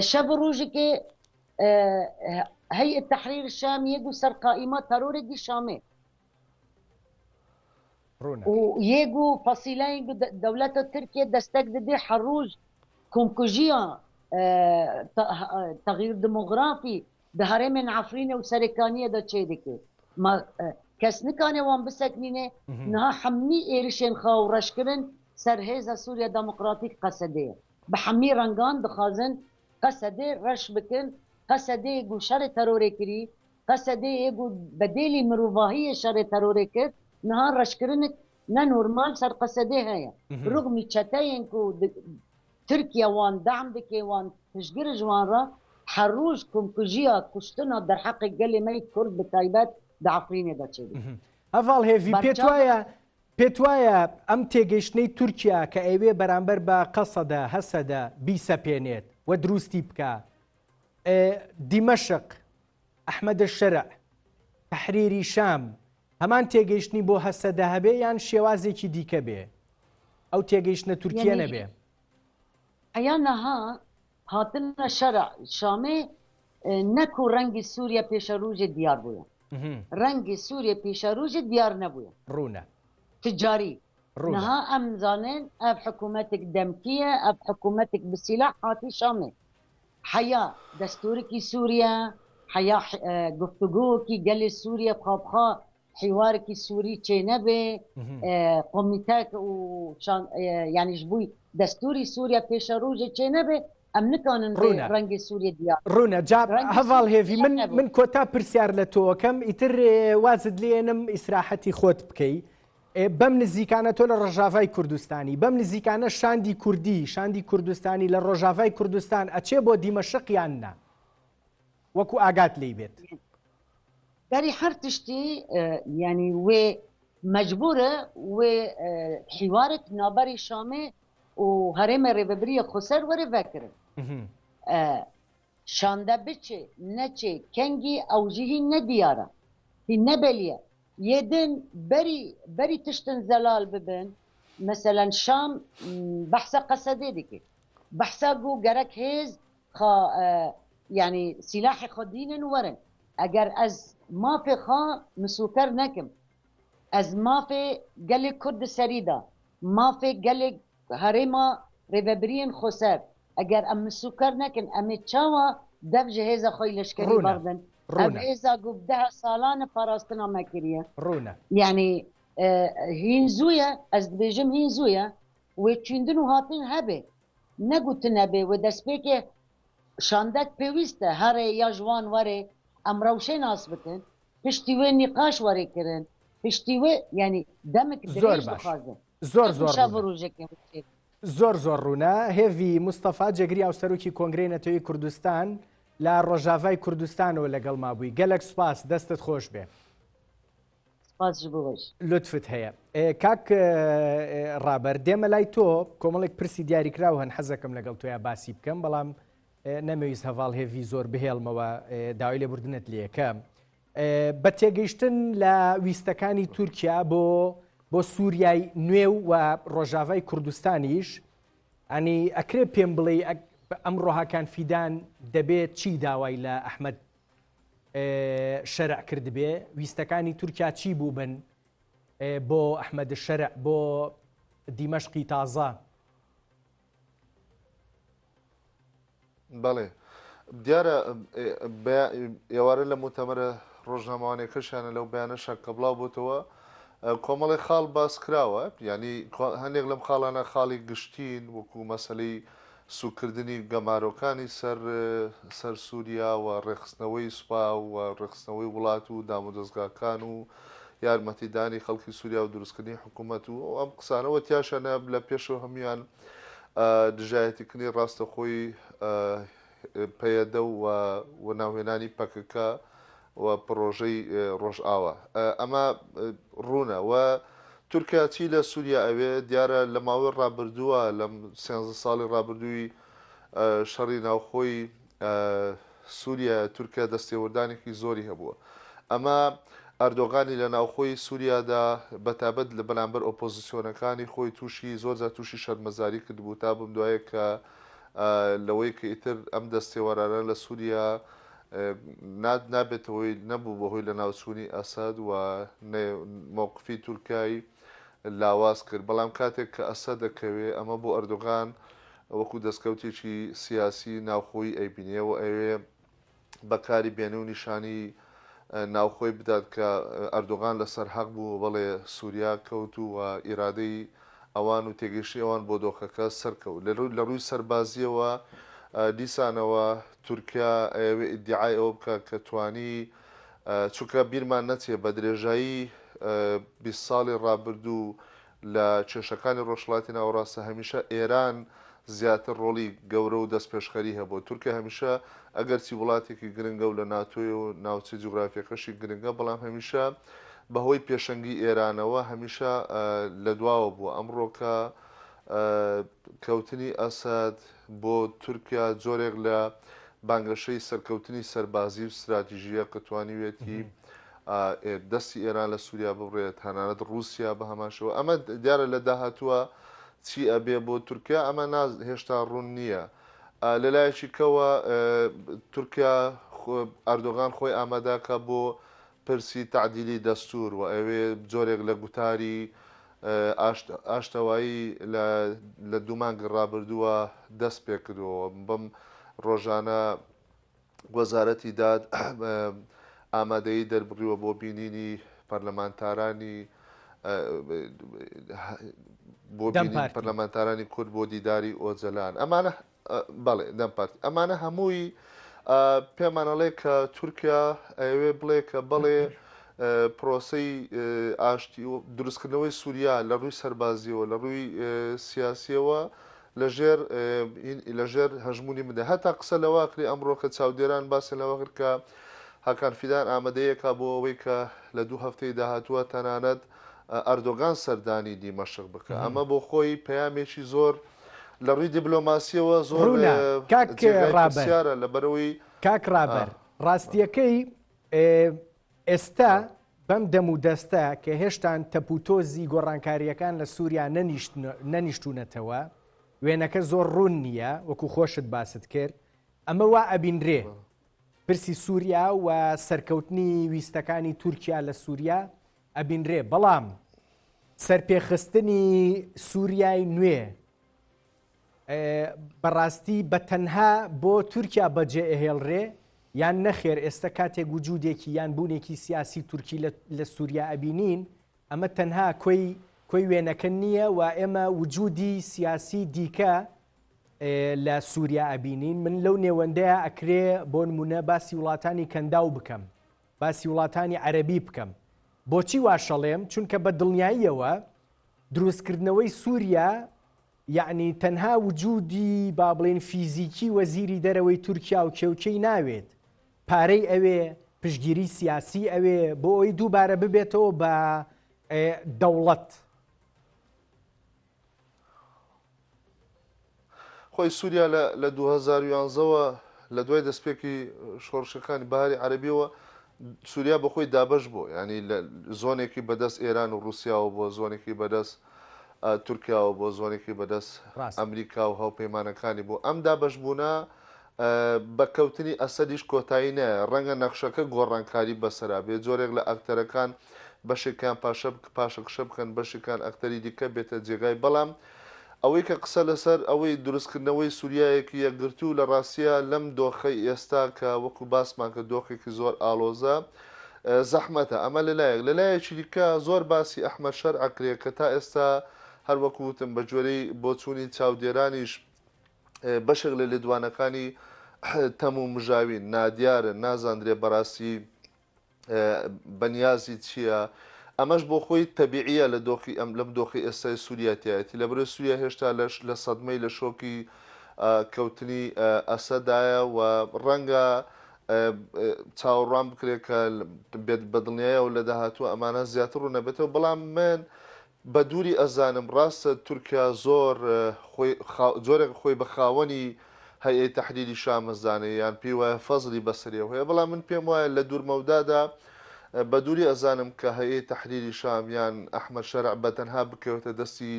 شاب روج كي هيئة التحرير الشامي يجو سر قائمة ترور دي شامي ويجو فصيلين دولة تركيا دستك دي حروج كومكوجيا تغيير ديموغرافي بهرم عفرينة وسركانية دا تشيدكي ما كس نكاني وان بسكنينه نها حمي ايرشين خاو رشكرن سر هيزا سوريا ديمقراطيك قصدية بحمي رنگان دخازن قصدي رش بكن قصدي يقول شر تروري كري قصدي يقول بديلي مروفاهية شر تروري كر نهار رشكرنك نا نورمال سر قصدي هيا رغم تشتاين كو تركيا وان دعم دكي وان تشجر جوان را حروج كومكوجيا كشتنا در حق قال ما يكرد بتايبات دعفرينه دا تشيدي هفال هيفي بيتوايا ام تيجيشني تركيا كايوي برامبر با قصدا هسدا بيسابينيت ودروستي بكا دمشق احمد الشرع تحريري شام همان تيجيشني بو هسدا هبي يعني شوازي كي ديكا بي ئەو تێگەیشتنە تورکیا نەبێ ئەیانەها هاتنە شەرع شامێ نەکو ڕەنگی سووریا پێشەڕوژێ دیار بووە ڕەنگی سووریا پێشەڕوژێ دیار نەبووە ڕوونە تجاری نها ئەم زانن ئەف حکوومەتێک دەمکیە ئەف حکوومەتێک بسیلاح هاتی شامێ حیا دەستورێکی سووریا حیا گفتگۆکی گەلێ سووریا بخابخا حوارێکی سووری چێ نەبێ قۆمیتەک و یعنی ji بووی دەستوری سووریا پێشەڕوژێ چێ نەبێ ئەم نتوانن ڕەنگی سووریا دیار ڕوونە جا هەڤاڵ هێوی من کۆتا پرسیار لە تۆکەم ئیتر وازت لێنم ئیسراحەتی خۆت بکەی بەم نزیکانە تۆ لە ڕۆژاڤای کوردستانی بەم نزیکانە شاندی کوردی شاندی کوردستانی لە ڕۆژاڤای کوردستان ئەچێ بۆ دیمەشق یان نا وەکو ئاگات لێی بێت داری هەر تشتی ینی وێ مەجبورە وێ حیوارێک نابەری شامێ و هەرێمە ڕێبەبریە خۆسەر وەرێ vekirن شانده بچێ نەچێ کەنگی ئەوژیهی نەدیارە هی نەبەلیە یێدن بەری تشتن زەلال ببن مثلا شام بەحسە قەسەدێ دکێ بەحسە گو گەرەک هێز ینی سیلاحی خۆ دینن وەرن ئەگەر ئەز مافێ خوا مسوکەر نەکم ئەز مافێ gelê Kurd serîda mafê gelê herêma rêveberiyên xweser eger em misûker nekin em ê çawa dev ji hêza xwe leşkerî berdin ev hêza got 10 salan e parastina me kiriye yanî hîn zû ye ez dibêjim hîn zû ye wê çîndin û hatin hebe negotin hebe wê destpêkê şandek pêwîst e herê ya ji wan werê em rewşê nas bikin piştî wê nîqaş werê kirin piştî wê yanî demek dirêj dixwazin زۆر زۆر ڕوونە هێوی مستەفا جێگری ئاوسەرۆکی کۆنگرەی نەتەوەی کوردستان لە ڕۆژاڤای کوردستانەوە لەگەڵ مابووی گەلێک سوپاس دەستت خۆش بێ لطفت هەیە کاک ڕابەر دێمە لای تۆ کۆمەڵێک پرسی دیاریکراو هەن حەزەکەم لەگەڵ تۆیە باسی بکەم بەڵام نەمەویست هەڤاڵ هێوی زۆر بهێڵمەوە داوای لێبوردنت لێەکە بە تێگەیشتن لە ویستەکانی تورکیا بۆ سووریای نوێ و ڕۆژاڤای کوردستانیش ئەنی ئەکرێ پێم بڵێ ئەم ڕۆهاکان فیدان دەبێت چی داوای لە ئەحمەد شەرع کرد بێ ویستەکانی تورکیا چی بوو بن بۆ ئەحمەد شەرع بۆ دیمەشقی تازە بەڵێ دیارە ئێوارە لە مؤتەمەرە ڕۆژنامەوانێکەشیانە لەو بەیانەشە کە بڵاو بووتەوە کۆمەڵی خاڵ باس کراوە ینی هەندێک لەم خاڵانە خاڵی گشتین وەکو مەسەلەی سوکردنی گەمارۆکانی سەر سووریا و ڕێخستنەوەی سوپا و ڕێخستنەوەی وڵات و دامودەستگاکان و یارمەتیدانی خەڵکی سووریا و دروستکردنی حکوومەت و ئەم قسانەوە تیاشەنە لە پێشەوە هەمویان دژایەتیکردنی ڕاستەخۆی پەیەدە و ناوهێنانی پەکەکە و پرۆژەی ڕۆژئاوە ئەمە ڕوونە و تورکیا چی لە سووریا ئەوێ دیارە لە ماوەی ڕابردووە لەم 13 ساڵی ڕابردووی شەڕی ناوخۆی سووریا تورکیا دەستێوەردانێکی زۆری هەبووە ئەمە ئەردۆغانی لە ناوخۆی سووریادا بەتابەت لە بەرامبەر ئۆپۆزیسیۆنەکانی خۆی تووشی زۆرجار تووشی شەرمەزاری کردبوو تا بم دوایە کە لەوەی کە ئیتر ئەم دەستێوەرانە لە سووریا نابێتەوەی نەبوو بەهۆی لە ناوچوونی ئەسەد و مووقفی تورکایی لاواز کرد بەڵام کاتێک کە ئەسە دەکەوێ ئەمە بۆ ئەردۆغان وەکو دەستکەوتێکی سیاسی ناوخۆی ئەیبینیەوە ئەوێ بەکاری بێنە و نیشانی ناوخۆی بدات کە ئەردۆغان لەسەر حەق بوو بەڵێ سووریا کەوت و ئیرادەی ئەوان و تێگەشتی ئەوان بۆ دۆخەکە سەرکەوت لە ڕووی سەربازیەوە دیسانەوە تورکیا ئەوێ ئیدعای ئەوە بکە کە توانی چونکە بیرمان نەچێ بە درێژایی 20 ساڵی ڕابردوو لە کێشەکانی ڕۆژهەڵاتی ناوەڕاستە هەمیشە ئێران زیاتر ڕۆڵی گەورە و دەست پێشخەری هەبوو تورکیا هەمیشە ئەگەرچی وڵاتێکی گرنگە و لە ناتۆی و ناوچەی جوگرافیەکەشی گرنگە بەڵام هەمیشە بەهۆی پێشەنگی ئێرانەوە هەمیشە لە دواوە بووە ئەمڕۆکە کەوتنی ئەسەد بۆ تورکیا جۆرێک لە بانگەشەی سەرکەوتنی سەربازی و استراتیژیە کە توانیوێتی دەستی ئێران لە سووریا ببڕێت تەنانەت رووسیا بە هەماشەوە ئەمە دیارە لە داهاتووە چی ئەبێ بۆ تورکیا ئەمە هێشتا ڕوون نییە. لەلایەکی کەوە تورکیا ئەردۆغان خۆی ئامادەکە بۆ پرسی تعدیلی دەستور و ئەوێ جۆرێک لە گوتاری ئاشتەوایی لە دوومانگ ڕابردووە دەست پێ کردەوە. بەم ڕۆژانە وەزارەتی داد ئامادەیی دەربڕیوە بۆ بینینی پەرلەمانتارانی پەرلەمانتارانی کورد بۆ دیداری ئۆجەلان. ئەمانە بەڵێ دەمپارتی ئەمانە هەمووی پێمانەڵێ کە تورکیا ئەوێ بڵێ کە بەڵێ پرۆسەی ئاشتی و دروستکردنەوەی سووریا لە ڕووی سەربازیەوە لە ڕووی سیاسیەوە لەژێر هەژمونی بدە. هەتا قسە لەواکری ئەمڕۆ کە چاودێران باسێن لەوە کرد کە هاکان فیدان ئامادەیەکە بۆ ئەوەی کە لە 2 هەفتەی داهاتووە تەنانەت ئەردۆغان سەردانی دیمەشق بکە. ئەمە بۆ خۆی پەیامێکی زۆر لە ڕووی دیبلۆماسیەوە زۆر سیارە لە بەرەوەی کاک ڕابەر ڕاستیەکەی ئێستا بەم دەم و دەستە کە هێشتان تەپوتۆزی گۆڕانکاریەکان لە سووریا نەنیشتونەتەوە وێنەکە زۆر ڕوون نییە وەکو خۆشت باست کرد ئەمە وا ئەبینرێ پرسی سووریا و سەرکەوتنی ویستەکانی تورکیا لە سووریا ئەبینرێ بەڵام سەرپێخستنی سووریای نوێ بەڕاستی بە تەنها بۆ تورکیا بەجێ ئەهێڵڕێ یان نەخێر ئێستا کاتێک وجودێکی یان بوونێکی سیاسی تورکی لە سووریا ئەبینین ئەمە تەنها کۆی وێنەکە نییە و ئێمە وجودی سیاسی دیکە لە سووریا ئەبینین. من لەو نێوەندەیە ئەکرێ بۆ نمونە باسی وڵاتانی کەنداو بکەم باسی وڵاتانی عەرەبی بکەم. بۆچی واشەڵێم؟ چونکە بە دڵنیاییەوە دروستکردنەوەی سووریا یعنی تەنها وجودی با بڵێن فیزیکی وەزیری دەرەوەی تورکیا و کێوکەی ناوێت پارەی ئەوێ پشگیری سیاسی ئەوێ بۆ ئەوی دووبارە ببێتەوە بە دەوڵەت. خۆی سووریا لە 2011ەوە لە دوای دەستپێکی شۆڕشەکانی بەهاری عەرەبیەوە سووریا بە خۆی دابەش بوو، ینی لە زۆنێکی بەدەست ئێران و رووسیاوە بۆ زۆنێکی بەدەست تورکیاوە بۆ زۆنێکی بەدەست ئەمریکا و هاوپەیمانەکانی بۆ ئەم دابەش بوونا بەکەوتنی ئەسەدیش کۆتایی نایە. ڕەنگە نەخشەکە گۆڕانکاری بەسەرا بێ جۆرێک لە ئەکتەرەکان بەشێکیان پاشەکشە بکەن بەشێکان ئەکتەری دیکە بێتە جێگای. بەڵام ئەوەی کە قسە لەسەر ئەوەی دروستکردنەوەی سووریایەکی یەکگرتو لە ڕاستیە لەم دۆخەی ئێستا کە وەکو باسمان کە دۆخێکی زۆر ئالۆزە زەحمەتە. ئەمە لەلایەکی دیکە زۆر باسی ئەحمەد شەرع ئەکرێ کە تا ئێستا هەر وەکوتم بە جۆرەی بۆچوونی چاودێرانیش بەشێک لە لێدوانەکانی تەم و مژاوین نادیارن نازاندرێ بەڕاستی بەنیازی چییە. ئەمەش بۆ خۆی تەبیعیە لە دۆخی لەم دۆخی ئێستای سووریاتایەتی لە بەرەو سووریا هێشتا لە سەدمەی لە شۆکی کەوتنی ئەسەدایە و ڕەنگە چاوەڕوان بکرێت کە بە دڵنیایە و لە داهاتوو ئەمانە زیاتر ڕوو نەبێتەوە. بەڵام من بە دووری ئەزانم ڕاستە تورکیا زۆرێک خۆی بە خاوەنی هەیئەی تەحریری شام ئەزانێ یان پێی وایە فەزلی بەسەریەوە هەیە. بەڵام من پێم وایە لە دوورمەودادا بە دووری ئەزانم کە هەیەی تەحریری شام یان ئەحمەد شەرع بەتەنها بکەوتە دەستی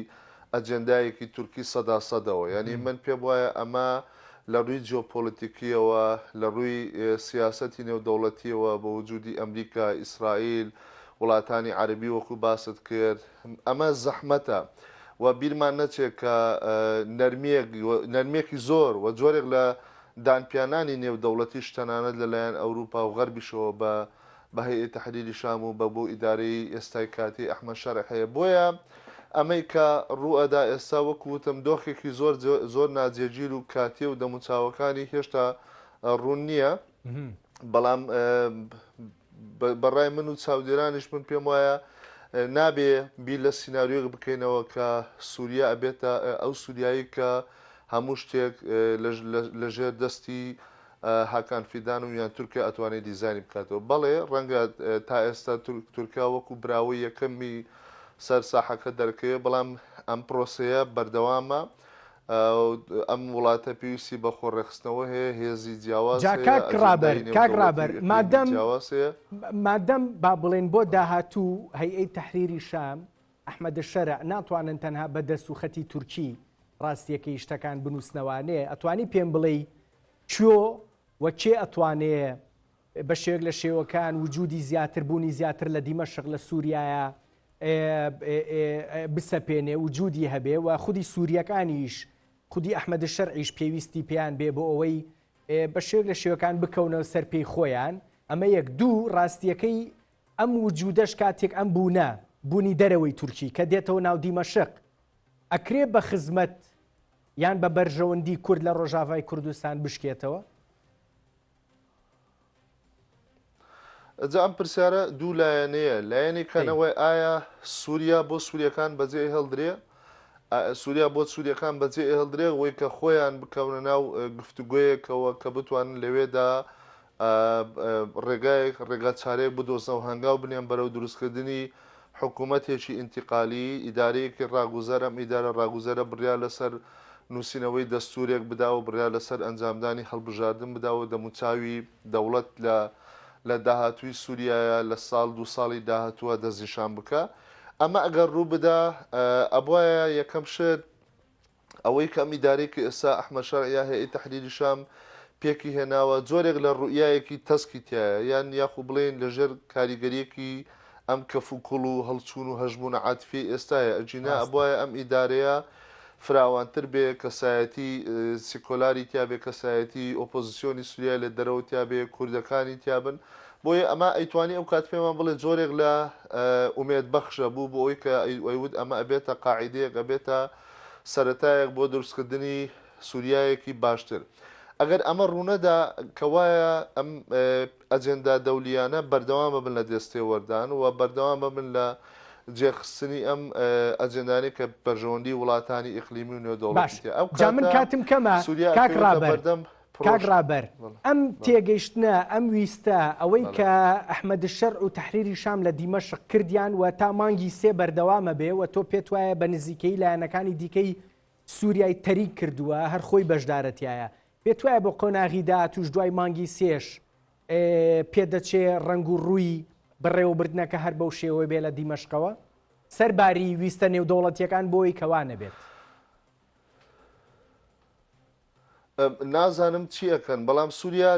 ئەجەندایەکی تورکی سەداسەدەوە. ینی من پێم وایە ئەمە لە ڕووی جیۆپۆلیتیکیەوە لە ڕووی سیاسەتی نێودەوڵەتیەوە بە وجودی ئەمریکا ئیسرائیل وڵاتانی عەربی وەکو باست کرد ئەمە زەحمەتە و بیرمان نەچێت کە نەرمێکی زۆر و جۆرێک لە دانپیانانی نێودەوڵەتیش تەنانەت لەلایەن ئەوروپا و غەربیشەوە بە هەیئەی تەحریری شام و بە بۆ ئیدارەی ئێستای کاتی ئەحمەد شەرع هەیە. بۆیە ئەمەی کە ڕوئەدا ئێستا وەکوتم دۆخێکی زۆر ناجێگیر و کاتێ و دەموچاوەکانی هێشتا ڕوون نییە. بەڵام بەڕای من و چاودێرانیش من پێم وایە نابێ بیر لە سیناریۆک بکەینەوە کە سووریا ئەبێتە ئەو سووریایی کە هەموو شتێک لەژێر دەستی هاکان فیدان و یان تورکیا ئەتوانێت دیزانی بکاتەوە. بەڵێ ڕەنگە تا ئێستا تورکیا وەکو براوی یەکەمی سەر ساحەکە دەرکەوێت بەڵام ئەم پرۆسەیە بەردەوامە. ئەم وڵاتە پێویستی بە خۆڕێخستنەوە هەیە هێزی جیاواز کاگرابەر مادەم با بڵێن بۆ داهاتوو هەیئەی تەحریری شام ئەحمەد شەرع ناتوانن تەنها بە دەسوخەتی تورکی ڕاستیەکەی شتەکان بنووسنەوانێ ئەتوانی پێم بڵێ چۆ و کێ ئەتوانێ بە شێک لە شێوەکان وجودی زیاتربوونی زیاتر لە دیمەشق لە سووریایە بسەپێنێ وجودی هەبێ و خودی سووریەکانیش خودی ئەحمەد شەرعیش پێویستی پێیان بێ بۆ ئەوەی بە شێک لە شێوەکان بکەونەوە سەر پێی خۆیان ئەمە یەک دوو ڕاستیەکەی ئەم وجودەش کاتێک ئەم بوونی دەرەوەی تورکی کە دێتەوە ناو دیمەشق ئەکرێ بە خزمەت یان بە بەرژەوەندی کورد لە ڕۆژاوای کوردستان بشکێتەوە؟ ئەجا ئەم پرسیارە دوو لایەنەیە لایەنێکەوەی ئایا سووریا بۆ سووریەکان بەجێ هەڵدرێ سووریا بۆ سووریەکان بەجێ هەڵدرێ وەی کە خۆیان بکەونە ناو گفتوگویەکەوە کە بتوانن لەوێدا ڕێگا چارەیەک بدۆزنەوە هەنگاو بنیان بەرەو دروستکردنی حکوومەتێکی ئینتیقالی ئیدارەیەکی ڕاگوزەر ئەم ئیدارە ڕاگوزەرە بڕیا لەسەر نووسینەوەی دەستورێک بداوە بڕیا لەسەر ئەنجامدانی هەڵبژاردن بداوە دەموچاوی دەوڵەت لە داهاتووی سووریایە لە ساڵ دو ساڵی داهاتووە دەستنیشان بکە ئەمە ئەگەر ڕوو بدا ئەبواە یەکەم شت ئەوەی کە ئەم ئیدارێکی ئێستا ئەحمەد شەرعیا هەیەی تەحریری شام پێکی هێناوە جۆرێک لە ڕوئیایەکی تەسکی تایە یان یاخو بڵێن لەژێر کاریگەریەکی ئەم کەفوکوڵ و هەڵچوون و هەژبوون عاتفی ئێستاە ئەجینا ئەبواە ئەم ئیدارەیە فراوانتر بێ کەسایەتی سیکۆلاری تیاابێ کەسایەتی ئۆپۆزیسیۆنی سووریا لە دەرەوە تیاابێ کوردەکانی تیابن بۆیە ئەمە ئەیتوانی ئەو کات پێمان بڵێ جۆرێک لە ئومێد بەخشە بوو بۆ ئەوی کە ئەیود ئەمە ئەبێتە قاعیدەیەک ئەبێتە سەرەتایەک بۆ دروستکردنی سووریایەکی باشتر ئەگەر ئەمە ڕوونەدا کەوایە ئەم ئەجێندا دەولیانە بەردەوام ببن لە دەستێوەردان و بەردەوام ببن لە جێخستنی ئەم ئەجێندانی کە بەرژەوەندی وڵاتانی ئیقلیمی و نێودەوڵەتی جا من کاتم کەمە کاکڕابەر ئەم تێگەیشتنە ئەم ویستە ئەوەی کە ئەحمەد شەرع و تەحریری شام لە دیمەشق کردیان و تا مانگی سێ بەردەوامە بێ و تۆ پێت وایە بە نزیکەی لایەنەکانی دیکەی سووریای تەریک کردووە هەر خۆی بەشدارەتیایە پێت وایە بۆ قۆناغیدا توش دوای مانگی سێش پێدەچێ ڕنگ و ڕووی بڕێوەبردنەکە هەر بەو شێوەی بێ لە دیمەشقەوە سەرباری ویستە نێودەوڵەتیەکان بۆی کەوانە بێت نازانم چی ئەەکەن بەڵام سووریا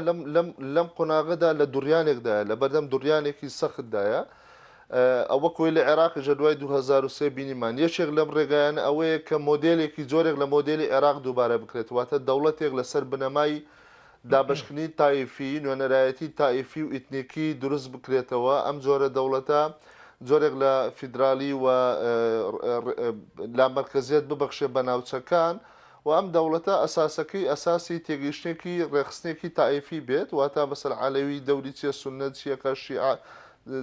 لەم قۆناغەدا لە دوڕیانێکدایە لە بەردەم دوڕیانێکی سەختدایە ئەوە کۆی لە عێراقی ژە دوای 2023 بینیمان یەکێک لەم ڕێگایان ئەوەیە کە مۆدلێکی جۆرێک لە مۆدلی عێراق دووبارە بکرێت واتە دەوڵەتێک لەسەر بنەمای دابشکنی تایفی نوێنەرایەتی تایفی و ئیتنیکی دروست بکرێتەوە ئەم جۆرە دەوڵەتە جۆرێک لە فیدرالی و لامەرکزیت ببەخشێ بە ناوچەکان و ئەم دەوڵەتە ئەساسەکەی ئەساسی تێگەیشتێکی ڕێخستنێکی تایفی بێت واتە بەسەر عالەوی دەوری چیە سونەت چیەکە شیعە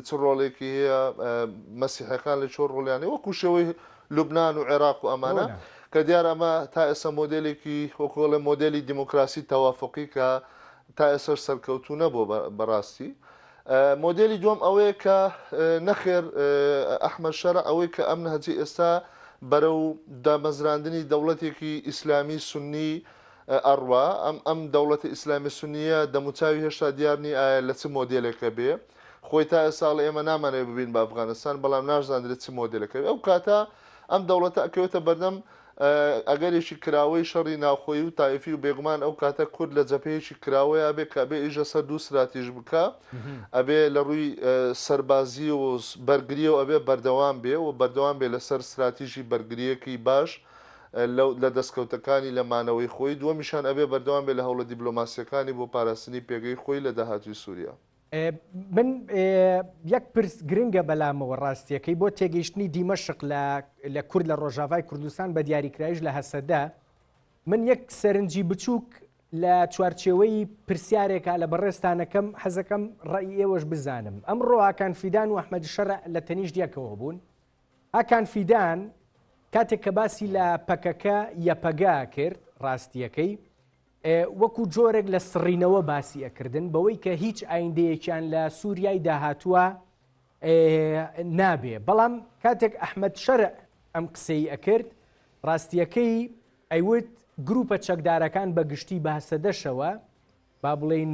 چ ڕۆڵێکی هەیە مەسیحەکان لە چۆر ڕۆڵیانێ وەکو شێوەی لوبناان و عێراق و ئەمانە کە دیار ئەمە تا ئێستا مۆدلێکی وەکۆڵە مۆدلی دیموکراسی تەوافقی کە تا ئێسەر سەرکەوتوونە بۆ بەڕاستی مۆدلی دوم ئەوەیە کە نەخێر ئەحمەد شەرع ئەوەی کە ئەم نهجی ئێستا بەرەو دامەزراندنی دەوڵەتێکی ئیسلامی سنی ئەڕوا ئەم دەوڵەتی ئیسلامی سنیە دەموچاوی هێشتا دیارنی ئایا لە چ مۆدلێکە بێ خۆی تا ئێساڵ ئێمە نامانێ ببین بە ئەفغانستان بەڵام نازانرێت چ مۆدلەکە ئەو کاتە ئەم دەوڵەتە ئەکەوێتە بەردەم ئەگەرێکی کراوەی شەڕی ناوخۆی و تایفی و بێگومان ئەو کاتە کورد لە جەپەیەکی کراوەیە ئەبێ کە بێ ئیژە سەر دوو سراتیژ بکە ئەبێ لە ڕووی سەربازی و بەرگریە و ئەبێ بەردەوام بێ و بەردەوام بێ لەسەر استراتیژی بەرگریەکی باش لە دەستکەوتەکانی لەمانەوەی خۆی دووەمیشان ئەبێ بەردەوام بێ لە هەوڵە دیبلۆماسیەکانی بۆ پاراستنی پێگەی خۆی لە داهاتووی سووریا. من یەک پرس گرنگە بەلامەوە ڕاستیەکەی بۆ تێگەیشتنی دیمەشق لە کورد لە ڕۆژاوای کوردستان بە دیاریکرایش لە هەسەدا من یەک سەرنجی بچووک لە چوارچێوەی پرسیارێکە لە بەڕێستانەکەم حەزەکەم ڕای ئێوەش بزانم ئەمڕۆ ئاکان فیدان و ئەحمەد شەرع لە تەنیش دیەکەوە بوون ئاکان فیدان کاتێک کە باسی لە پەکەکە یەپەگا کرد ڕاستیەکەی وەکو جۆرێک لە سڕینەوە باسی ئەکردن بەوەی کە هیچ ئایندەیەکیان لە سووریای داهاتووە نابێ بەڵام کاتێک ئەحمەد شەرع ئەم قسەی ئەکرد ڕاستیەکەی ئەیوت گروپە چەکدارەکان بەگشتی باسەدەشەوە با بڵێن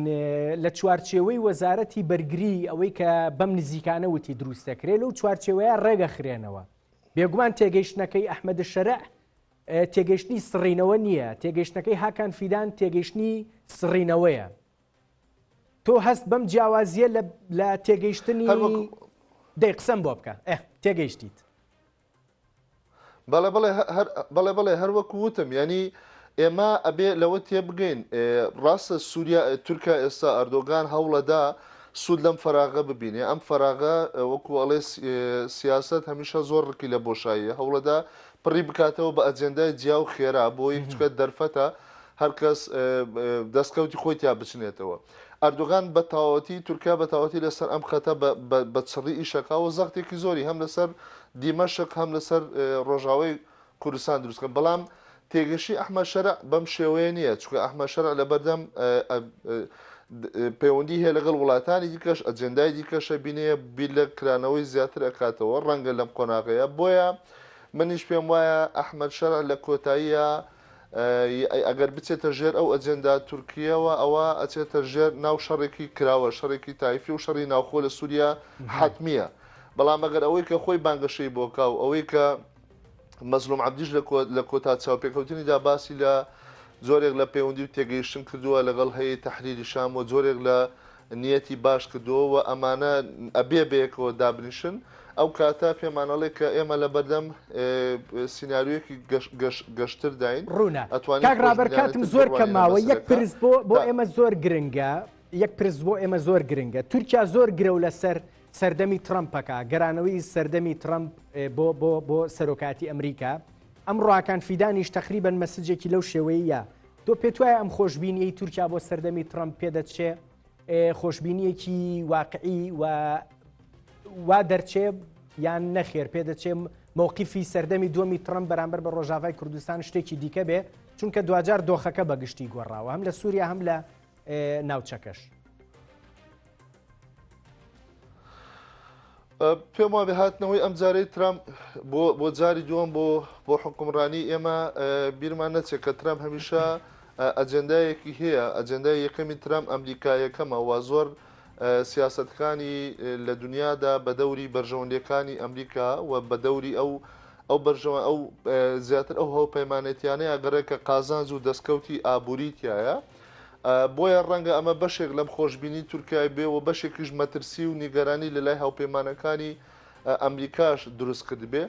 لە چوارچێوەی وەزارەتی بەرگری ئەوەی کە بەم نزیکانە وتی دروستەکرێت لەو چوارچێوەیە ڕێگە خرێنەوە بێگومان تێگەیشتنەکەی ئەحمەد شەرع تێگەیشتنی سڕینەوە نییە، تێگەیشتنەکەی هاکان فیدان تێگەیشتنی سڕینەوەیە. تۆ هەست بەم جیاوازیە لە تێگەیشتنی دەی قسەم بۆ بکە تێگەیشتیت. بەڵێ هەروەکو وتم ینی ئێمە ئەبێ لەوە تێبگەین ڕاستە سووریا تورکیا ئێستا ئەردۆگان هەوڵەدا سوود لەم فراغە ببینێ ئەم فراغە وەکو ئەڵێ سیاست هەمیشە زۆر ڕکی لە بۆشاییە هەوڵەدا پڕی بکاتەوە بە ئەجێندای جیا و خێرا بۆ یەکچکە دەرفەتە هەرکەس دەستکەوتی خۆی تا بچنێتەوە. ئەردۆغان بە تاوەتی تورکیا بە تاوەتی لەسەر ئەم خەتە بە چڕی ئیشەکەەوە زەختێکی زۆری هەم لەسەر دیمەشق هەم لەسەر ڕۆژاوی کوردستان دروستکە بەڵام تێگەشی ئەحمەد شەرع بەم شێوەیە نییە چونکە ئەحمەد شەرع لە بەردەم پەیوەندی هەیە لەگەڵ وڵاتانی دیکەش ئەجێندای دیکەشە بینەیە بیر لە کرانەوەی زیاتر ئەکاتەوە ڕەنگە لەم قۆناغەیە بۆیە منیش پێم وایە ئەحمەد شەرع لە کۆتاییە ئەگەر بچێتە ژێر ئەو ئەجێندا تورکیەوە ئەوە ئەچێتە ژێر ناو شەڕێکی کراوە شەڕێکی تایفی و شەڕی ناوخۆ لە سووریا حتمیە بەڵام ئەگەر ئەوەی کە خۆی بانگەشەی بۆکاو ئەوەی کە مەزلوم عەبدیش لە کۆتا چاوپێکەوتنیدا باسی لە زۆرێک لە پەیوەندی و تێگەیشتن کردووە لەگەڵ هەیەی تەحریری شام و زۆرێک لە نیەتی باش کردووە ئەمانە ئەبێ بەیەکەوە دابنیشن ئەو کاتە پێمانەڵێ کە ئێمە لە بەردەم سینناریوەکی گەشتر داین ڕوونە کاک ڕابەر کاتم زۆر کەماوە یەک پرس بۆ ئێمە زۆر گرنگە یەک پرس بۆ ئێمە زۆر گرنگە تورکیا زۆر گرە و لەسەر سەردەمی ترەمپەکە گەرانەوەی سەردەمی ترەمپ بۆ سەرۆکاتی ئەمریکا ئەم ڕاکان فیدانیش تقریبان مەسجێکی لەو شێوەیە تۆ پێت وایە ئەم خۆشببینیەی تورکیا بۆ سەردەمی ترەمپ پێدەچێ خۆشببینیەکی واقعی وا دەرچێ یان نەخێر پێدەچێ مووقیفی سەردەمی دووەمی ترەمپ بەرامبەر بە ڕۆژاوای کوردستان شتێکی دیکە بێ چونکە دوجار دۆخەکە بەگشتی گۆڕاوە هەم لە سووریا هەم لە ناوچەکەش. پێم وابێ هاتنەوەی ئەم جارەی ترامپ بۆ جاری دووەم بۆ حکومڕانی ئێمە بیرمان نەچێت کە ترامپ هەمیشە ئەجێندایەکی هەیە ئەجێندای یەکەمی ترامپ ئەمریکایەکەمە و زۆر سیاستەکانی لە دنیادا بە دەوری بەرژەوەندەکانی ئەمریکا و بە دەوری ئەو بەرژەوە ئەو زیاتر ئەو هەوپەیمانێتیانەیە ئەگەڕێکە قازانج و دەستکەوتی ئابووریتیایە بۆیە ڕەنگە ئەمە بەشێک لەم خۆشببینی تورکای بێ و بەشێکیش مەترسی و نیگەرانی لە لای هاوپەیمانەکانی ئەمریکاش دروست کرد بێ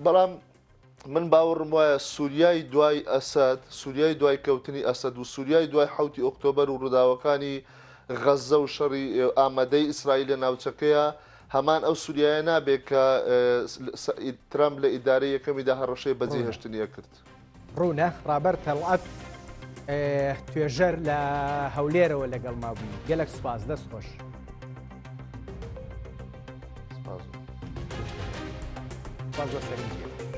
بەڵام من باوەڕم وایە سووریای دوای ئەسەد سووریای دوای کەوتنی ئەسەد و سووریای دوای 7 ئۆکتۆبەر و ڕووداوەکانی غەزە و شەڕی ئامادەی ئیسرائیل لە ناوچەکەیە هەمان ئەو سووریایە نابێت کە ترامپ لە ئیدارەی یەکەمیدا هەڕەشەی بەجێهێشتنیە کرد. ڕوونە ڕابەر تەڵعەت توێژەر لە هەولێرەوە لەگەڵ مابووی گەلێک سوپاس دەست خۆش. سپاس بۆ سەرنجی.